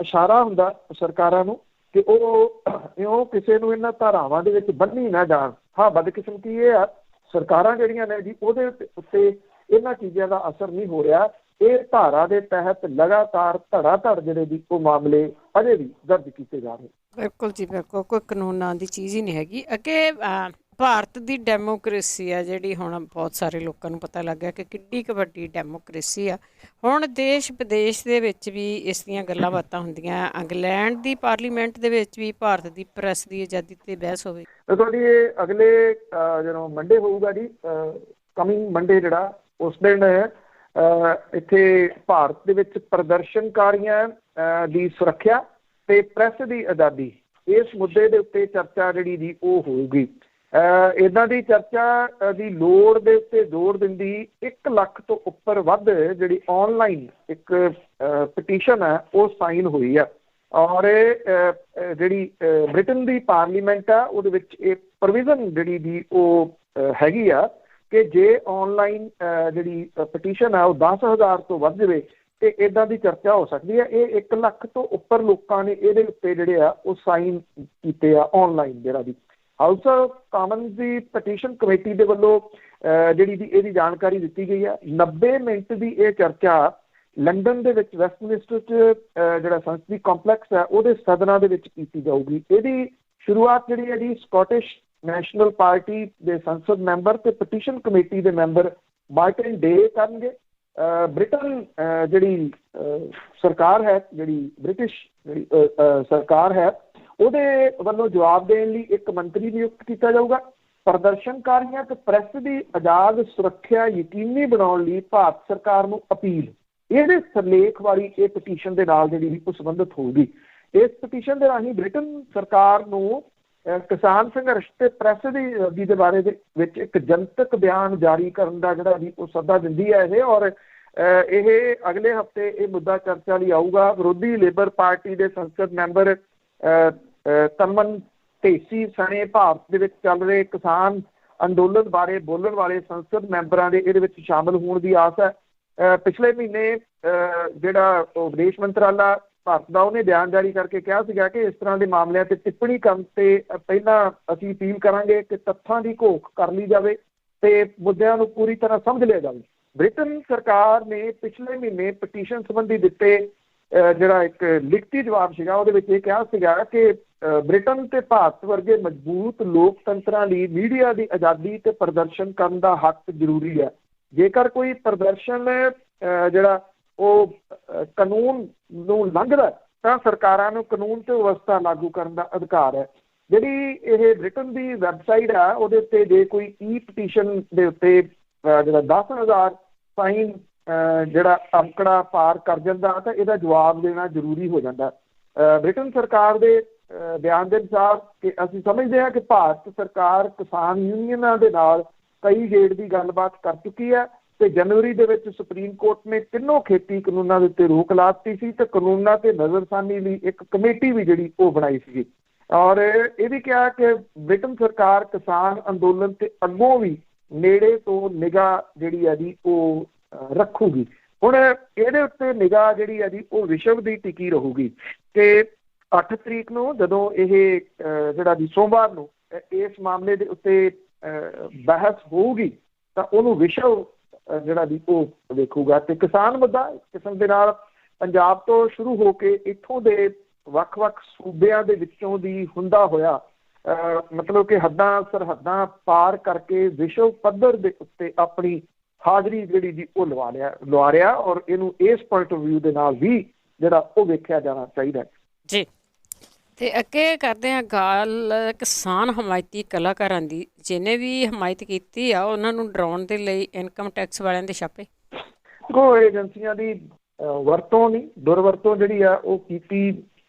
ਇਸ਼ਾਰਾ ਹੁੰਦਾ ਸਰਕਾਰਾਂ ਨੂੰ ਕਿ ਉਹ ਕਿਸੇ ਨੂੰ ਇਹਨਾਂ ਧਾਰਾਵਾਂ ਦੇ ਵਿੱਚ ਬੰਨ੍ਹੀ ਨਾ ਜਾਣ। ਹਾਂ, ਬਦਕਿਸਮਤੀ ਇਹ ਆ ਸਰਕਾਰਾਂ ਜਿਹੜੀਆਂ ਨੇ ਜੀ ਉਹਦੇ ਉੱਤੇ ਇਹਨਾਂ ਚੀਜ਼ਾਂ ਦਾ ਅਸਰ ਨਹੀਂ ਹੋ ਰਿਹਾ। ਇਹ ਧਾਰਾ ਦੇ ਤਹਿਤ ਲਗਾਤਾਰ ਧੜਾ ਜਿਹੜੇ ਵੀ ਉਹ ਮਾਮਲੇ ਅਜੇ ਵੀ ਦਰਜ ਕੀਤੇ ਜਾ ਰਹੇ। ਬਿਲਕੁਲ ਜੀ, ਬਿਲਕੁਲ ਕੋਈ ਕਾਨੂੰਨਾਂ ਦੀ ਚੀਜ਼ ਹੀ ਨਹੀਂ ਹੈਗੀ। ਅੱਗੇ ਭਾਰਤ ਦੀ ਡੈਮੋਕ੍ਰੇਸੀ ਆ ਜਿਹੜੀ, ਹੁਣ ਬਹੁਤ ਸਾਰੇ ਲੋਕਾਂ ਨੂੰ ਪਤਾ ਲੱਗ ਗਿਆ ਕਿ ਕਿੱਡੀ ਕੁ ਵੱਡੀ ਡੈਮੋਕ੍ਰੇਸੀ ਆ। ਹੁਣ ਦੇਸ਼ ਵਿਦੇਸ਼ ਦੇ ਵਿੱਚ ਵੀ ਇਸ ਦੀਆਂ ਗੱਲਾਂ ਬਾਤਾਂ ਹੁੰਦੀਆਂ। ਇੰਗਲੈਂਡ ਦੀ ਪਾਰਲੀਮੈਂਟ ਦੇ ਵਿੱਚ ਵੀ ਭਾਰਤ ਦੀ ਪ੍ਰੈਸ ਦੀ ਆਜ਼ਾਦੀ 'ਤੇ ਬਹਿਸ ਹੋਵੇ। ਤੁਹਾਡੀ ਇਹ ਅਗਲੇ ਜਦੋਂ ਮੰਡੇ ਹੋਊਗਾ ਜੀ, ਕਮਿੰਗ ਮੰਡੇ ਜਿਹੜਾ, ਉਸ ਦਿਨ ਇੱਥੇ ਭਾਰਤ ਦੇ ਵਿੱਚ ਪ੍ਰਦਰਸ਼ਨਕਾਰੀਆਂ ਦੀ ਸੁਰੱਖਿਆ ਤੇ ਪ੍ਰੈਸ ਦੀ ਆਜ਼ਾਦੀ, ਇਸ ਮੁੱਦੇ ਦੇ ਉੱਤੇ ਚਰਚਾ ਜਿਹੜੀ ਜੀ ਉਹ ਹੋਊਗੀ। ਇੱਦਾਂ ਦੀ ਚਰਚਾ ਦੀ ਲੋੜ ਦੇ ਉੱਤੇ ਜ਼ੋਰ ਦਿੰਦੀ 1 ਲੱਖ ਤੋਂ ਉੱਪਰ ਵੱਧ ਜਿਹੜੀ ਆਨਲਾਈਨ ਇੱਕ ਪਟੀਸ਼ਨ ਹੈ ਉਹ ਸਾਈਨ ਹੋਈ ਆ, ਔਰ ਜਿਹੜੀ ਬ੍ਰਿਟਨ ਦੀ ਪਾਰਲੀਮੈਂਟ ਆ ਉਹਦੇ ਵਿੱਚ ਇਹ ਪ੍ਰੋਵੀਜ਼ਨ ਜਿਹੜੀ ਦੀ ਉਹ ਹੈਗੀ ਆ ਕਿ ਜੇ ਆਨਲਾਈਨ ਜਿਹੜੀ ਪਟੀਸ਼ਨ ਆ ਉਹ 10,000 ਤੋਂ ਵੱਧ ਜਾਵੇ ਤੇ ਇੱਦਾਂ ਦੀ ਚਰਚਾ ਹੋ ਸਕਦੀ ਹੈ। ਇਹ 1 ਲੱਖ ਤੋਂ ਉੱਪਰ ਲੋਕਾਂ ਨੇ ਇਹਦੇ ਉੱਤੇ ਜਿਹੜੇ ਆ ਉਹ ਸਾਈਨ ਕੀਤੇ ਆ ਆਨਲਾਈਨ। ਜਿਹੜਾ ਦੀ house of Commons the petition committee ਦੇ ਵੱਲੋਂ ਜਿਹੜੀ ਦੀ ਇਹਦੀ ਜਾਣਕਾਰੀ ਦਿੱਤੀ ਗਈ ਆ। 90 ਮਿੰਟ ਦੀ ਇਹ ਚਰਚਾ ਲੰਡਨ ਦੇ ਵਿੱਚ ਵੈਸਟਮਿਨਿਸਟਰ 'ਚ ਜਿਹੜਾ ਸੰਸਦੀ ਕੰਪਲੈਕਸ ਹੈ ਉਹਦੇ ਸਦਨਾਂ ਦੇ ਵਿੱਚ ਕੀਤੀ ਜਾਊਗੀ। ਇਹਦੀ ਸ਼ੁਰੂਆਤ ਜਿਹੜੀ ਹੈ ਜੀ ਸਕੌਟਿਸ਼ ਨੈਸ਼ਨਲ ਪਾਰਟੀ ਦੇ ਸੰਸਦ ਮੈਂਬਰ ਤੇ ਪਟੀਸ਼ਨ ਕਮੇਟੀ ਦੇ ਮੈਂਬਰ ਮਾਰਟਿਨ ਡੇ ਕਰਨਗੇ। ਬ੍ਰਿਟਨ ਜਿਹੜੀ ਸਰਕਾਰ ਹੈ, ਜਿਹੜੀ ਬ੍ਰਿਟਿਸ਼ ਜਿਹੜੀ ਸਰਕਾਰ ਹੈ, ਉਹਦੇ ਵੱਲੋਂ ਜਵਾਬ ਦੇਣ ਲਈ ਇੱਕ ਮੰਤਰੀ ਨਿਯੁਕਤ ਕੀਤਾ ਜਾਊਗਾ। ਪ੍ਰਦਰਸ਼ਨਕਾਰੀਆਂ ਤੇ ਪ੍ਰੈਸ ਦੀ ਆਜ਼ਾਦ ਸੁਰੱਖਿਆ ਯਕੀਨੀ ਬਣਾਉਣ ਲਈ ਭਾਰਤ ਸਰਕਾਰ ਨੂੰ ਅਪੀਲ, ਇਹਦੇ ਸਿਰਲੇਖ ਵਾਲੀ ਇਹ ਪਟੀਸ਼ਨ ਦੇ ਨਾਲ ਜਿਹੜੀ ਉਹ ਸੰਬੰਧਿਤ ਹੋਊਗੀ। ਇਸ ਪਟੀਸ਼ਨ ਦੇ ਰਾਹੀਂ ਬ੍ਰਿਟਨ ਸਰਕਾਰ ਨੂੰ ਕਿਸਾਨ ਸੰਘਰਸ਼ ਤੇ ਪ੍ਰੈਸ ਦੀ ਆਜ਼ਾਦੀ ਦੇ ਬਾਰੇ ਦੇ ਵਿੱਚ ਇੱਕ ਜਨਤਕ ਬਿਆਨ ਜਾਰੀ ਕਰਨ ਦਾ ਜਿਹੜਾ ਵੀ ਉਹ ਸੱਦਾ ਦਿੰਦੀ ਹੈ ਇਹ, ਔਰ ਇਹ ਅਗਲੇ ਹਫ਼ਤੇ ਇਹ ਮੁੱਦਾ ਚਰਚਾ ਲਈ ਆਊਗਾ। ਵਿਰੋਧੀ ਲੇਬਰ ਪਾਰਟੀ ਦੇ ਸੰਸਦ ਮੈਂਬਰ ਤਮਨ ਢੇਸੀ ਸਣੇ ਭਾਰਤ ਦੇ ਵਿੱਚ ਚੱਲ ਰਹੇ ਕਿਸਾਨ ਅੰਦੋਲਨ ਬਾਰੇ ਬੋਲਣ ਵਾਲੇ ਸੰਸਦ ਮੈਂਬਰਾਂ ਦੇ ਇਹਦੇ ਵਿੱਚ ਸ਼ਾਮਲ ਹੋਣ ਦੀ ਆਸ ਹੈ। ਪਿਛਲੇ ਮਹੀਨੇ ਜਿਹੜਾ ਵਿਦੇਸ਼ ਮੰਤਰਾਲਾ ਭਾਰਤ ਦਾ ਉਹਨੇ ਬਿਆਨ ਜਾਰੀ ਕਰਕੇ ਕਿਹਾ ਸੀਗਾ ਕਿ ਇਸ ਤਰ੍ਹਾਂ ਦੇ ਮਾਮਲਿਆਂ ਤੇ ਟਿੱਪਣੀ ਕਰਨ ਤੇ ਪਹਿਲਾਂ ਅਸੀਂ ਅਪੀਲ ਕਰਾਂਗੇ ਕਿ ਤੱਥਾਂ ਦੀ ਘੋਖ ਕਰ ਲਈ ਜਾਵੇ ਤੇ ਮੁੱਦਿਆਂ ਨੂੰ ਪੂਰੀ ਤਰ੍ਹਾਂ ਸਮਝ ਲਿਆ ਜਾਵੇ। ਬ੍ਰਿਟਨ ਸਰਕਾਰ ਨੇ ਪਿਛਲੇ ਮਹੀਨੇ ਪਟੀਸ਼ਨ ਸੰਬੰਧੀ ਦਿੱਤੇ ਜਿਹੜਾ ਇੱਕ ਲਿਖਤੀ ਜਵਾਬ ਸੀਗਾ, ਉਹਦੇ ਵਿੱਚ ਇਹ ਕਿਹਾ ਸੀਗਾ ਕਿ ਬ੍ਰਿਟਨ ਤੇ ਭਾਰਤ ਵਰਗੇ ਮਜ਼ਬੂਤ ਲੋਕਤੰਤਰਾਂ ਲਈ ਮੀਡੀਆ ਦੀ ਆਜ਼ਾਦੀ ਤੇ ਪ੍ਰਦਰਸ਼ਨ ਕਰਨ ਦਾ ਹੱਕ ਜ਼ਰੂਰੀ ਹੈ। ਜੇਕਰ ਕੋਈ ਪ੍ਰਦਰਸ਼ਨ ਜਿਹੜਾ ਉਹ ਕਾਨੂੰਨ ਨੂੰ ਲੰਘਦਾ ਤਾਂ ਸਰਕਾਰਾਂ ਨੂੰ ਕਾਨੂੰਨ ਤੇ ਵਿਵਸਥਾ ਲਾਗੂ ਕਰਨ ਦਾ ਅਧਿਕਾਰ ਹੈ। ਜਿਹੜੀ ਇਹ ਬ੍ਰਿਟਨ ਦੀ ਵੈਬਸਾਈਟ ਆ ਉਹਦੇ ਉੱਤੇ ਜੇ ਕੋਈ ਈ ਪਟੀਸ਼ਨ ਦੇ ਉੱਤੇ ਜਿਹੜਾ 10,000 ਸਾਈਨ ਜਿਹੜਾ ਅੰਕੜਾ ਪਾਰ ਕਰ ਜਾਂਦਾ ਤਾਂ ਇਹਦਾ ਜਵਾਬ ਦੇਣਾ ਜ਼ਰੂਰੀ ਹੋ ਜਾਂਦਾ। ਬ੍ਰਿਟਨ ਸਰਕਾਰ ਦੇ ਬਿਆਨ ਦੇ ਅਨੁਸਾਰ ਕਿ ਅਸੀਂ ਸਮਝਦੇ ਹਾਂ ਕਿ ਭਾਰਤ ਸਰਕਾਰ ਕਿਸਾਨ ਯੂਨੀਅਨਾਂ ਦੇ ਨਾਲ ਕਈ ਗੇੜ ਦੀ ਗੱਲਬਾਤ ਕਰ ਚੁੱਕੀ ਹੈ ਤੇ ਜਨਵਰੀ ਦੇ ਵਿੱਚ ਸੁਪਰੀਮ ਕੋਰਟ ਨੇ ਤਿੰਨੋਂ ਖੇਤੀ ਕਾਨੂੰਨਾਂ ਦੇ ਉੱਤੇ ਰੋਕ ਲਾ ਦਿੱਤੀ ਸੀ ਤੇ ਕਾਨੂੰਨਾਂ ਤੇ ਨਜ਼ਰਸਾਨੀ ਲਈ ਇੱਕ ਕਮੇਟੀ ਵੀ ਜਿਹੜੀ ਉਹ ਬਣਾਈ ਸੀਗੀ, ਔਰ ਇਹ ਵੀ ਕਿਹਾ ਕਿ ਬ੍ਰਿਟਨ ਸਰਕਾਰ ਕਿਸਾਨ ਅੰਦੋਲਨ ਤੇ ਅੱਗੋਂ ਵੀ ਨੇੜੇ ਤੋਂ ਨਿਗਾਹ ਜਿਹੜੀ ਹੈ ਜੀ ਉਹ ਰੱਖੂਗੀ। ਹੁਣ ਇਹਦੇ ਉੱਤੇ ਨਿਗਾਹ ਜਿਹੜੀ ਹੈ ਜੀ ਉਹ ਵਿਸ਼ਵ ਦੀ ਟਿਕੀ ਰਹੂਗੀ ਕਿ 8 ਤਰੀਕ ਨੂੰ ਜਦੋਂ ਇਹ ਜਿਹੜਾ ਜੀ ਸੋਮਵਾਰ ਨੂੰ ਇਸ ਮਾਮਲੇ ਦੇ ਉੱਤੇ ਬਹਿਸ ਹੋਊਗੀ ਤਾਂ ਉਹਨੂੰ ਵਿਸ਼ਵ ਜਿਹੜਾ ਵੀ ਉਹ ਵੇਖੂਗਾ। ਤੇ ਕਿਸਾਨ ਮੁੱਦਾ ਕਿਸਮ ਦੇ ਨਾਲ ਪੰਜਾਬ ਤੋਂ ਸ਼ੁਰੂ ਹੋ ਕੇ ਇੱਥੋਂ ਦੇ ਵੱਖ-ਵੱਖ ਸੂਬਿਆਂ ਦੇ ਵਿੱਚੋਂ ਦੀ ਹੁੰਦਾ ਹੋਇਆ ਮਤਲਬ ਕਿ ਸਰਹੱਦਾਂ ਪਾਰ ਕਰਕੇ ਵਿਸ਼ਵ ਪੱਧਰ ਦੇ ਉੱਤੇ ਆਪਣੀ ਹਾਜ਼ਰੀ ਜਿਹੜੀ ਜੀ ਉਹ ਲਵਾ ਰਿਹਾ ਔਰ ਇਹਨੂੰ ਇਸ ਪੁਆਇੰਟ ਆਫ ਵਿਊ ਦੇ ਨਾਲ ਵੀ ਜਿਹੜਾ ਉਹ ਵੇਖਿਆ ਜਾਣਾ ਚਾਹੀਦਾ ਜੀ। ਤੇ ਅੱਗੇ ਕਰਦੇ ਹਾਂ ਗੱਲ ਕਿਸਾਨ ਹਮਾਇਤੀ ਕਲਾਕਾਰਾਂ ਦੀ, ਜਿਹਨੇ ਵੀ ਹਮਾਇਤ ਕੀਤੀ ਆ ਉਹਨਾਂ ਨੂੰ ਡਰਾਉਣ ਦੇ ਲਈ ਇਨਕਮ ਟੈਕਸ ਵਾਲਿਆਂ ਦੇ ਛਾਪੇ। ਦੇਖੋ ਏਜੰਸੀਆਂ ਦੀ ਵਰਤੋਂ ਨਹੀਂ, ਦੁਰਵਰਤੋਂ ਜਿਹੜੀ ਆ ਉਹ ਕੀਤੀ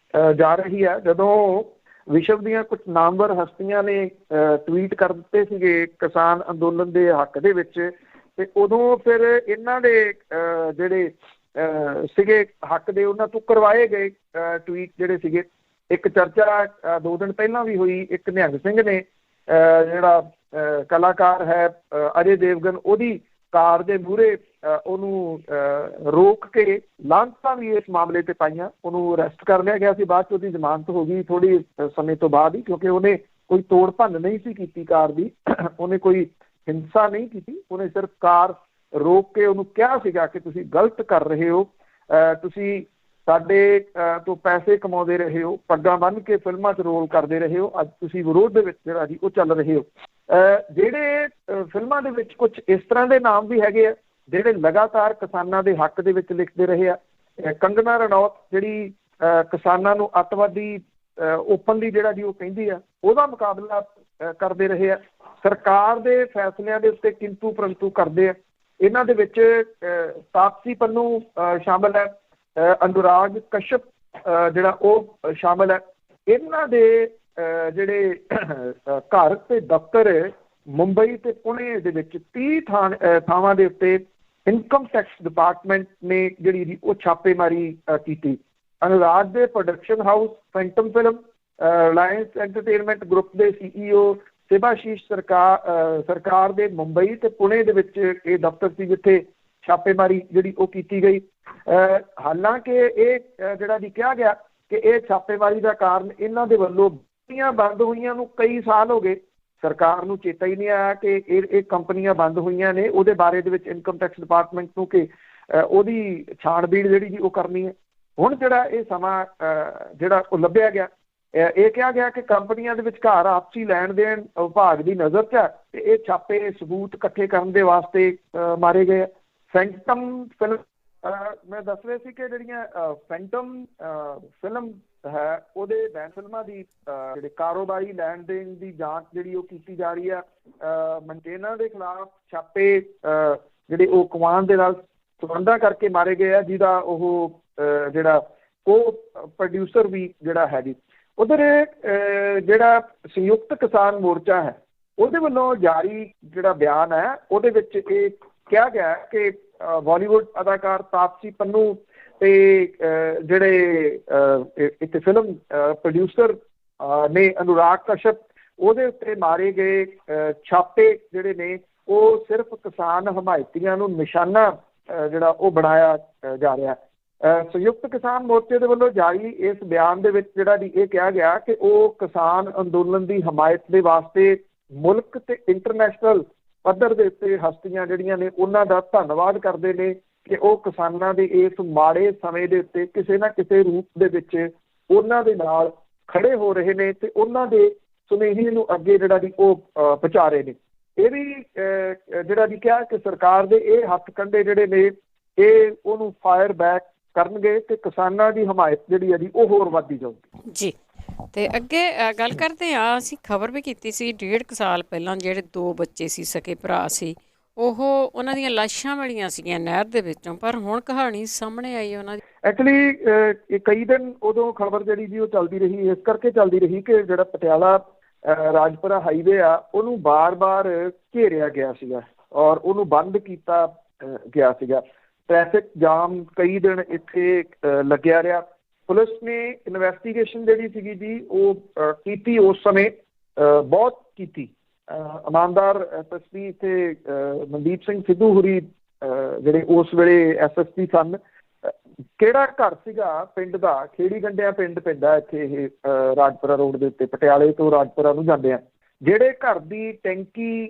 ਜਾ ਰਹੀ ਹੈ। ਜਦੋਂ ਵਿਸ਼ਵ ਦੀਆਂ ਕੁਝ ਨਾਮਵਰ ਹਸਤੀਆਂ ਨੇ ਟਵੀਟ ਕਰ ਦਿੱਤੇ ਸੀਗੇ ਕਿਸਾਨ ਅੰਦੋਲਨ ਦੇ ਹੱਕ ਦੇ ਵਿੱਚ, ਤੇ ਉਦੋਂ ਫਿਰ ਇਹਨਾਂ ਦੇ ਜਿਹੜੇ ਸੀਗੇ ਹੱਕ ਦੇ ਉਹਨਾਂ ਤੋਂ ਕਰਵਾਏ ਗਏ ਟਵੀਟ ਜਿਹੜੇ ਸੀਗੇ। ਇੱਕ ਚਰਚਾ 2 ਦਿਨ ਪਹਿਲਾਂ ਵੀ ਹੋਈ, ਇੱਕ ਨਿਹੰਗ ਸਿੰਘ ਨੇ ਜਿਹੜਾ ਕਲਾਕਾਰ ਹੈ ਅਜੇ ਦੇਵਗਨ, ਉਹਦੀ ਕਾਰ ਦੇ ਮੂਹਰੇ ਉਹਨੂੰ ਰੋਕ ਕੇ ਲਾਂਘਤਾਂ ਵੀ ਇਸ ਮਾਮਲੇ ਤੇ ਪਾਈਆਂ। ਉਹਨੂੰ ਅਰੈਸਟ ਕਰ ਲਿਆ ਗਿਆ ਸੀ, ਬਾਅਦ 'ਚ ਉਹਦੀ ਜ਼ਮਾਨਤ ਹੋ ਗਈ ਥੋੜ੍ਹੀ ਸਮੇਂ ਤੋਂ ਬਾਅਦ ਹੀ, ਕਿਉਂਕਿ ਉਹਨੇ ਕੋਈ ਤੋੜ ਭੰਨ ਨਹੀਂ ਸੀ ਕੀਤੀ ਕਾਰ ਦੀ, ਉਹਨੇ ਕੋਈ ਹਿੰਸਾ ਨਹੀਂ ਕੀਤੀ, ਉਹਨੇ ਸਿਰਫ ਕਾਰ ਰੋਕ ਕੇ ਉਹਨੂੰ ਕਿਹਾ ਸੀਗਾ ਕਿ ਤੁਸੀਂ ਗਲਤ ਕਰ ਰਹੇ ਹੋ, ਤੁਸੀਂ ਸਾਡੇ ਤੋਂ ਪੈਸੇ ਕਮਾਉਂਦੇ ਰਹੇ ਹੋ, ਪੱਗਾਂ ਬੰਨ੍ਹ ਕੇ ਫਿਲਮਾਂ 'ਚ ਰੋਲ ਕਰਦੇ ਰਹੇ ਹੋ, ਅੱਜ ਤੁਸੀਂ ਵਿਰੋਧ ਦੇ ਵਿੱਚ ਜਿਹੜਾ ਜੀ ਉਹ ਚੱਲ ਰਹੇ ਹੋ। ਜਿਹੜੇ ਫਿਲਮਾਂ ਦੇ ਵਿੱਚ ਕੁਝ ਇਸ ਤਰ੍ਹਾਂ ਦੇ ਨਾਮ ਵੀ ਹੈਗੇ ਆ ਜਿਹੜੇ ਲਗਾਤਾਰ ਕਿਸਾਨਾਂ ਦੇ ਹੱਕ ਦੇ ਵਿੱਚ ਲਿਖਦੇ ਰਹੇ ਆ। ਕੰਗਨਾ ਰਣੌਤ ਜਿਹੜੀ ਕਿਸਾਨਾਂ ਨੂੰ ਅੱਤਵਾਦੀ ਓਪਨਲੀ ਜਿਹੜਾ ਜੀ ਉਹ ਕਹਿੰਦੀ ਆ, ਉਹਦਾ ਮੁਕਾਬਲਾ ਕਰਦੇ ਰਹੇ ਆ। ਸਰਕਾਰ ਦੇ ਫੈਸਲਿਆਂ ਦੇ ਉੱਤੇ ਕਿੰਤੂ ਪ੍ਰੰਤੂ ਕਰਦੇ ਆ। ਇਹਨਾਂ ਦੇ ਵਿੱਚ ਤਾਪਸੀ ਪੰਨੂ ਸ਼ਾਮਲ ਹੈ, ਅਨੁਰਾਗ ਕਸ਼ਪ ਜਿਹੜਾ ਉਹ ਸ਼ਾਮਲ ਹੈ। ਇਹਨਾਂ ਦੇ ਜਿਹੜੇ ਘਰ ਤੇ ਦਫ਼ਤਰ ਮੁੰਬਈ ਤੇ ਪੁਣੇ ਦੇ ਵਿੱਚ 30 ਥਾਵਾਂ ਦੇ ਉੱਤੇ ਇਨਕਮ ਟੈਕਸ ਡਿਪਾਰਟਮੈਂਟ ਨੇ ਜਿਹੜੀ ਉਹ ਛਾਪੇਮਾਰੀ ਕੀਤੀ। ਅਨੁਰਾਗ ਦੇ production house Phantom film, Reliance entertainment group ਦੇ CEO ਸਿਬਾਸ਼ੀਸ਼ ਸਰਕਾਰ ਦੇ ਮੁੰਬਈ ਤੇ ਪੁਣੇ ਦੇ ਵਿੱਚ ਇਹ ਦਫ਼ਤਰ ਸੀ ਜਿੱਥੇ ਛਾਪੇਮਾਰੀ ਜਿਹੜੀ ਉਹ ਕੀਤੀ ਗਈ। ਹਾਲਾਂਕਿ ਇਹ ਜਿਹੜਾ ਜੀ ਕਿਹਾ ਗਿਆ ਕਿ ਇਹ ਛਾਪੇਮਾਰੀ ਦਾ ਕਾਰਨ ਇਹਨਾਂ ਦੇ ਵੱਲੋਂ ਬੰਦ ਹੋਈਆਂ ਨੂੰ ਕਈ ਸਾਲ ਹੋ ਗਏ, ਸਰਕਾਰ ਨੂੰ ਚੇਤਾ ਹੀ ਨਹੀਂ ਆਇਆ ਕਿ ਇਹ ਕੰਪਨੀਆਂ ਬੰਦ ਹੋਈਆਂ ਨੇ, ਉਹਦੇ ਬਾਰੇ ਦੇ ਵਿੱਚ ਇਨਕਮ ਟੈਕਸ ਡਿਪਾਰਟਮੈਂਟ ਨੂੰ ਕਿ ਉਹਦੀ ਛਾਣਬੀਣ ਜਿਹੜੀ ਜੀ ਉਹ ਕਰਨੀ ਹੈ। ਹੁਣ ਜਿਹੜਾ ਇਹ ਸਮਾਂ ਜਿਹੜਾ ਉਹ ਲੱਭਿਆ ਗਿਆ, ਇਹ ਕਿਹਾ ਗਿਆ ਕਿ ਕੰਪਨੀਆਂ ਦੇ ਵਿਚਕਾਰ ਆਪਸੀ ਲੈਣ ਦੇਣ ਵਿਭਾਗ ਦੀ ਨਜ਼ਰ 'ਚ ਹੈ ਤੇ ਇਹ ਛਾਪੇ ਸਬੂਤ ਇਕੱਠੇ ਕਰਨ ਦੇ ਵਾਸਤੇ ਮਾਰੇ ਗਏ। ਫੈਂਟਮ ਫਿਲਮ ਮੈਂ ਦੱਸ ਰਿਹਾ ਸੀ ਕਿ ਜਿਹੜੀਆਂ ਫੈਂਟਮ ਫਿਲਮ ਹੈ ਉਹਦੇ ਬੈਨ ਫਿਲਮਾਂ ਦੀ ਜਿਹੜੇ ਕਾਰੋਬਾਰੀ ਲੈਣ ਦੇਣ ਦੀ ਜਾਂਚ ਜਿਹੜੀ ਉਹ ਕੀਤੀ ਜਾ ਰਹੀ ਆ। ਮੰਟੇਨਾ ਦੇ ਖਿਲਾਫ ਛਾਪੇ ਜਿਹੜੇ ਉਹ ਕਮਾਨ ਦੇ ਨਾਲ ਸੰਬੰਧਾਂ ਕਰਕੇ ਮਾਰੇ ਗਏ ਆ, ਜਿਹਦਾ ਉਹ ਜਿਹੜਾ ਕੋ ਪ੍ਰੋਡਿਊਸਰ ਵੀ ਜਿਹੜਾ ਹੈ ਜੀ। ਉਧਰ ਜਿਹੜਾ ਸੰਯੁਕਤ ਕਿਸਾਨ ਮੋਰਚਾ ਹੈ ਉਹਦੇ ਵੱਲੋਂ ਜਾਰੀ ਜਿਹੜਾ ਬਿਆਨ ਹੈ ਉਹਦੇ ਵਿੱਚ ਇਹ ਕਿਹਾ ਗਿਆ ਕਿ ਬਾਲੀਵੁੱਡ ਅਦਾਕਾਰ ਤਾਪਸੀ ਪੰਨੂ ਤੇ ਜਿਹੜੇ ਇੱਕ ਫਿਲਮ ਪ੍ਰੋਡਿਊਸਰ ਨੇ ਅਨੁਰਾਗ ਕਸ਼ਪ, ਉਹਦੇ ਉੱਤੇ ਮਾਰੇ ਗਏ ਛਾਪੇ ਜਿਹੜੇ ਨੇ ਉਹ ਸਿਰਫ ਕਿਸਾਨ ਹਮਾਇਤੀਆਂ ਨੂੰ ਨਿਸ਼ਾਨਾ ਜਿਹੜਾ ਉਹ ਬਣਾਇਆ ਜਾ ਰਿਹਾ। ਸੰਯੁਕਤ ਕਿਸਾਨ ਮੋਰਚੇ ਦੇ ਵੱਲੋਂ ਜਾਰੀ ਇਸ ਬਿਆਨ ਦੇ ਵਿੱਚ ਜਿਹੜਾ ਜੀ ਇਹ ਕਿਹਾ ਗਿਆ ਕਿ ਉਹ ਕਿਸਾਨ ਅੰਦੋਲਨ ਦੀ ਹਮਾਇਤ ਦੇ ਵਾਸਤੇ ਮੁਲਕ ਤੇ ਇੰਟਰਨੈਸ਼ਨਲ ਪੱਧਰ ਦੇ ਉੱਤੇ ਹਸਤੀਆਂ ਜਿਹੜੀਆਂ ਨੇ ਉਹਨਾਂ ਦਾ ਧੰਨਵਾਦ ਕਰਦੇ ਨੇ ਕਿ ਉਹ ਕਿਸਾਨਾਂ ਦੇ ਇਸ ਮਾੜੇ ਸਮੇਂ ਦੇ ਉੱਤੇ ਕਿਸੇ ਨਾ ਕਿਸੇ ਰੂਪ ਦੇ ਵਿੱਚ ਉਹਨਾਂ ਦੇ ਨਾਲ ਖੜੇ ਹੋ ਰਹੇ ਨੇ ਤੇ ਉਹਨਾਂ ਦੇ ਸੁਨੇਹੇ ਨੂੰ ਅੱਗੇ ਜਿਹੜਾ ਜੀ ਉਹ ਪਹੁੰਚਾ ਰਹੇ ਨੇ। ਇਹ ਵੀ ਜਿਹੜਾ ਜੀ ਕਿਹਾ ਕਿ ਸਰਕਾਰ ਦੇ ਇਹ ਹੱਥ ਕੰਡੇ ਜਿਹੜੇ ਨੇ ਇਹ ਉਹਨੂੰ ਫਾਇਰ ਬੈਕ ਕਰਨਗੇ ਤੇ ਕਿਸਾਨਾਂ ਦੀ ਹਮਾਇਤ ਜਿਹੜੀ ਹੈ ਜੀ ਉਹ ਹੋਰ ਵੱਧਦੀ ਜਾਊਗੀ ਜੀ। ਤੇ ਅੱਗੇ ਗੱਲ ਕਰਦੇ ਆ, ਅਸੀਂ ਖਬਰ ਵੀ ਕੀਤੀ ਸੀ 1.5 ਸਾਲ ਪਹਿਲਾਂ ਜਿਹੜੇ 2 ਬੱਚੇ ਸੀ, ਸਕੇ ਭਰਾ ਸੀ, ਉਹਨਾਂ ਦੀਆਂ ਲਾਸ਼ਾਂ ਮਿਲੀਆਂ ਸੀਗੀਆਂ ਨਹਿਰ ਦੇ ਵਿੱਚੋਂ, ਪਰ ਹੁਣ ਕਹਾਣੀ ਸਾਹਮਣੇ ਆਈ ਉਹਨਾਂ ਦੀ। ਐਕਚੁਅਲੀ ਕਈ ਦਿਨ ਉਦੋਂ ਖਬਰ ਜਿਹੜੀ ਜੀ ਉਹ ਚੱਲਦੀ ਰਹੀ, ਇਸ ਕਰਕੇ ਚੱਲਦੀ ਰਹੀ ਕਿ ਜਿਹੜਾ ਪਟਿਆਲਾ ਰਾਜਪੁਰਾ ਹਾਈਵੇ ਆ ਉਹਨੂੰ ਬਾਰ-ਬਾਰ ਘੇਰਿਆ ਗਿਆ ਸੀਗਾ ਔਰ ਉਹਨੂੰ ਬੰਦ ਕੀਤਾ ਗਿਆ ਸੀਗਾ। ਟ੍ਰੈਫਿਕ ਜਾਮ ਕਈ ਦਿਨ ਇੱਥੇ ਲੱਗਿਆ ਰਿਹਾ। ਪੁਲਿਸ ਨੇ ਇਨਵੈਸਟੀਗੇਸ਼ਨ ਜਿਹੜੀ ਸੀਗੀ ਜੀ ਉਹ ਕੀਤੀ, ਉਸ ਸਮੇਂ ਬਹੁਤ ਕੀਤੀ। ਇਮਾਨਦਾਰ SSP ਇੱਥੇ ਮਨਦੀਪ ਸਿੰਘ ਸਿੱਧੂ ਹੁਰੀ ਜਿਹੜੇ ਉਸ ਵੇਲੇ SSP ਸਨ। ਕਿਹੜਾ ਘਰ ਸੀਗਾ ਪਿੰਡ ਦਾ, ਖੇੜੀ ਗੰਡਿਆ ਪਿੰਡ ਪੈਂਦਾ ਇੱਥੇ ਇਹ ਰਾਜਪੁਰਾ ਰੋਡ ਦੇ ਉੱਤੇ, ਪਟਿਆਲੇ ਤੋਂ ਰਾਜਪੁਰਾ ਨੂੰ ਜਾਂਦੇ ਆ। ਜਿਹੜੇ ਘਰ ਦੀ ਟੈਂਕੀ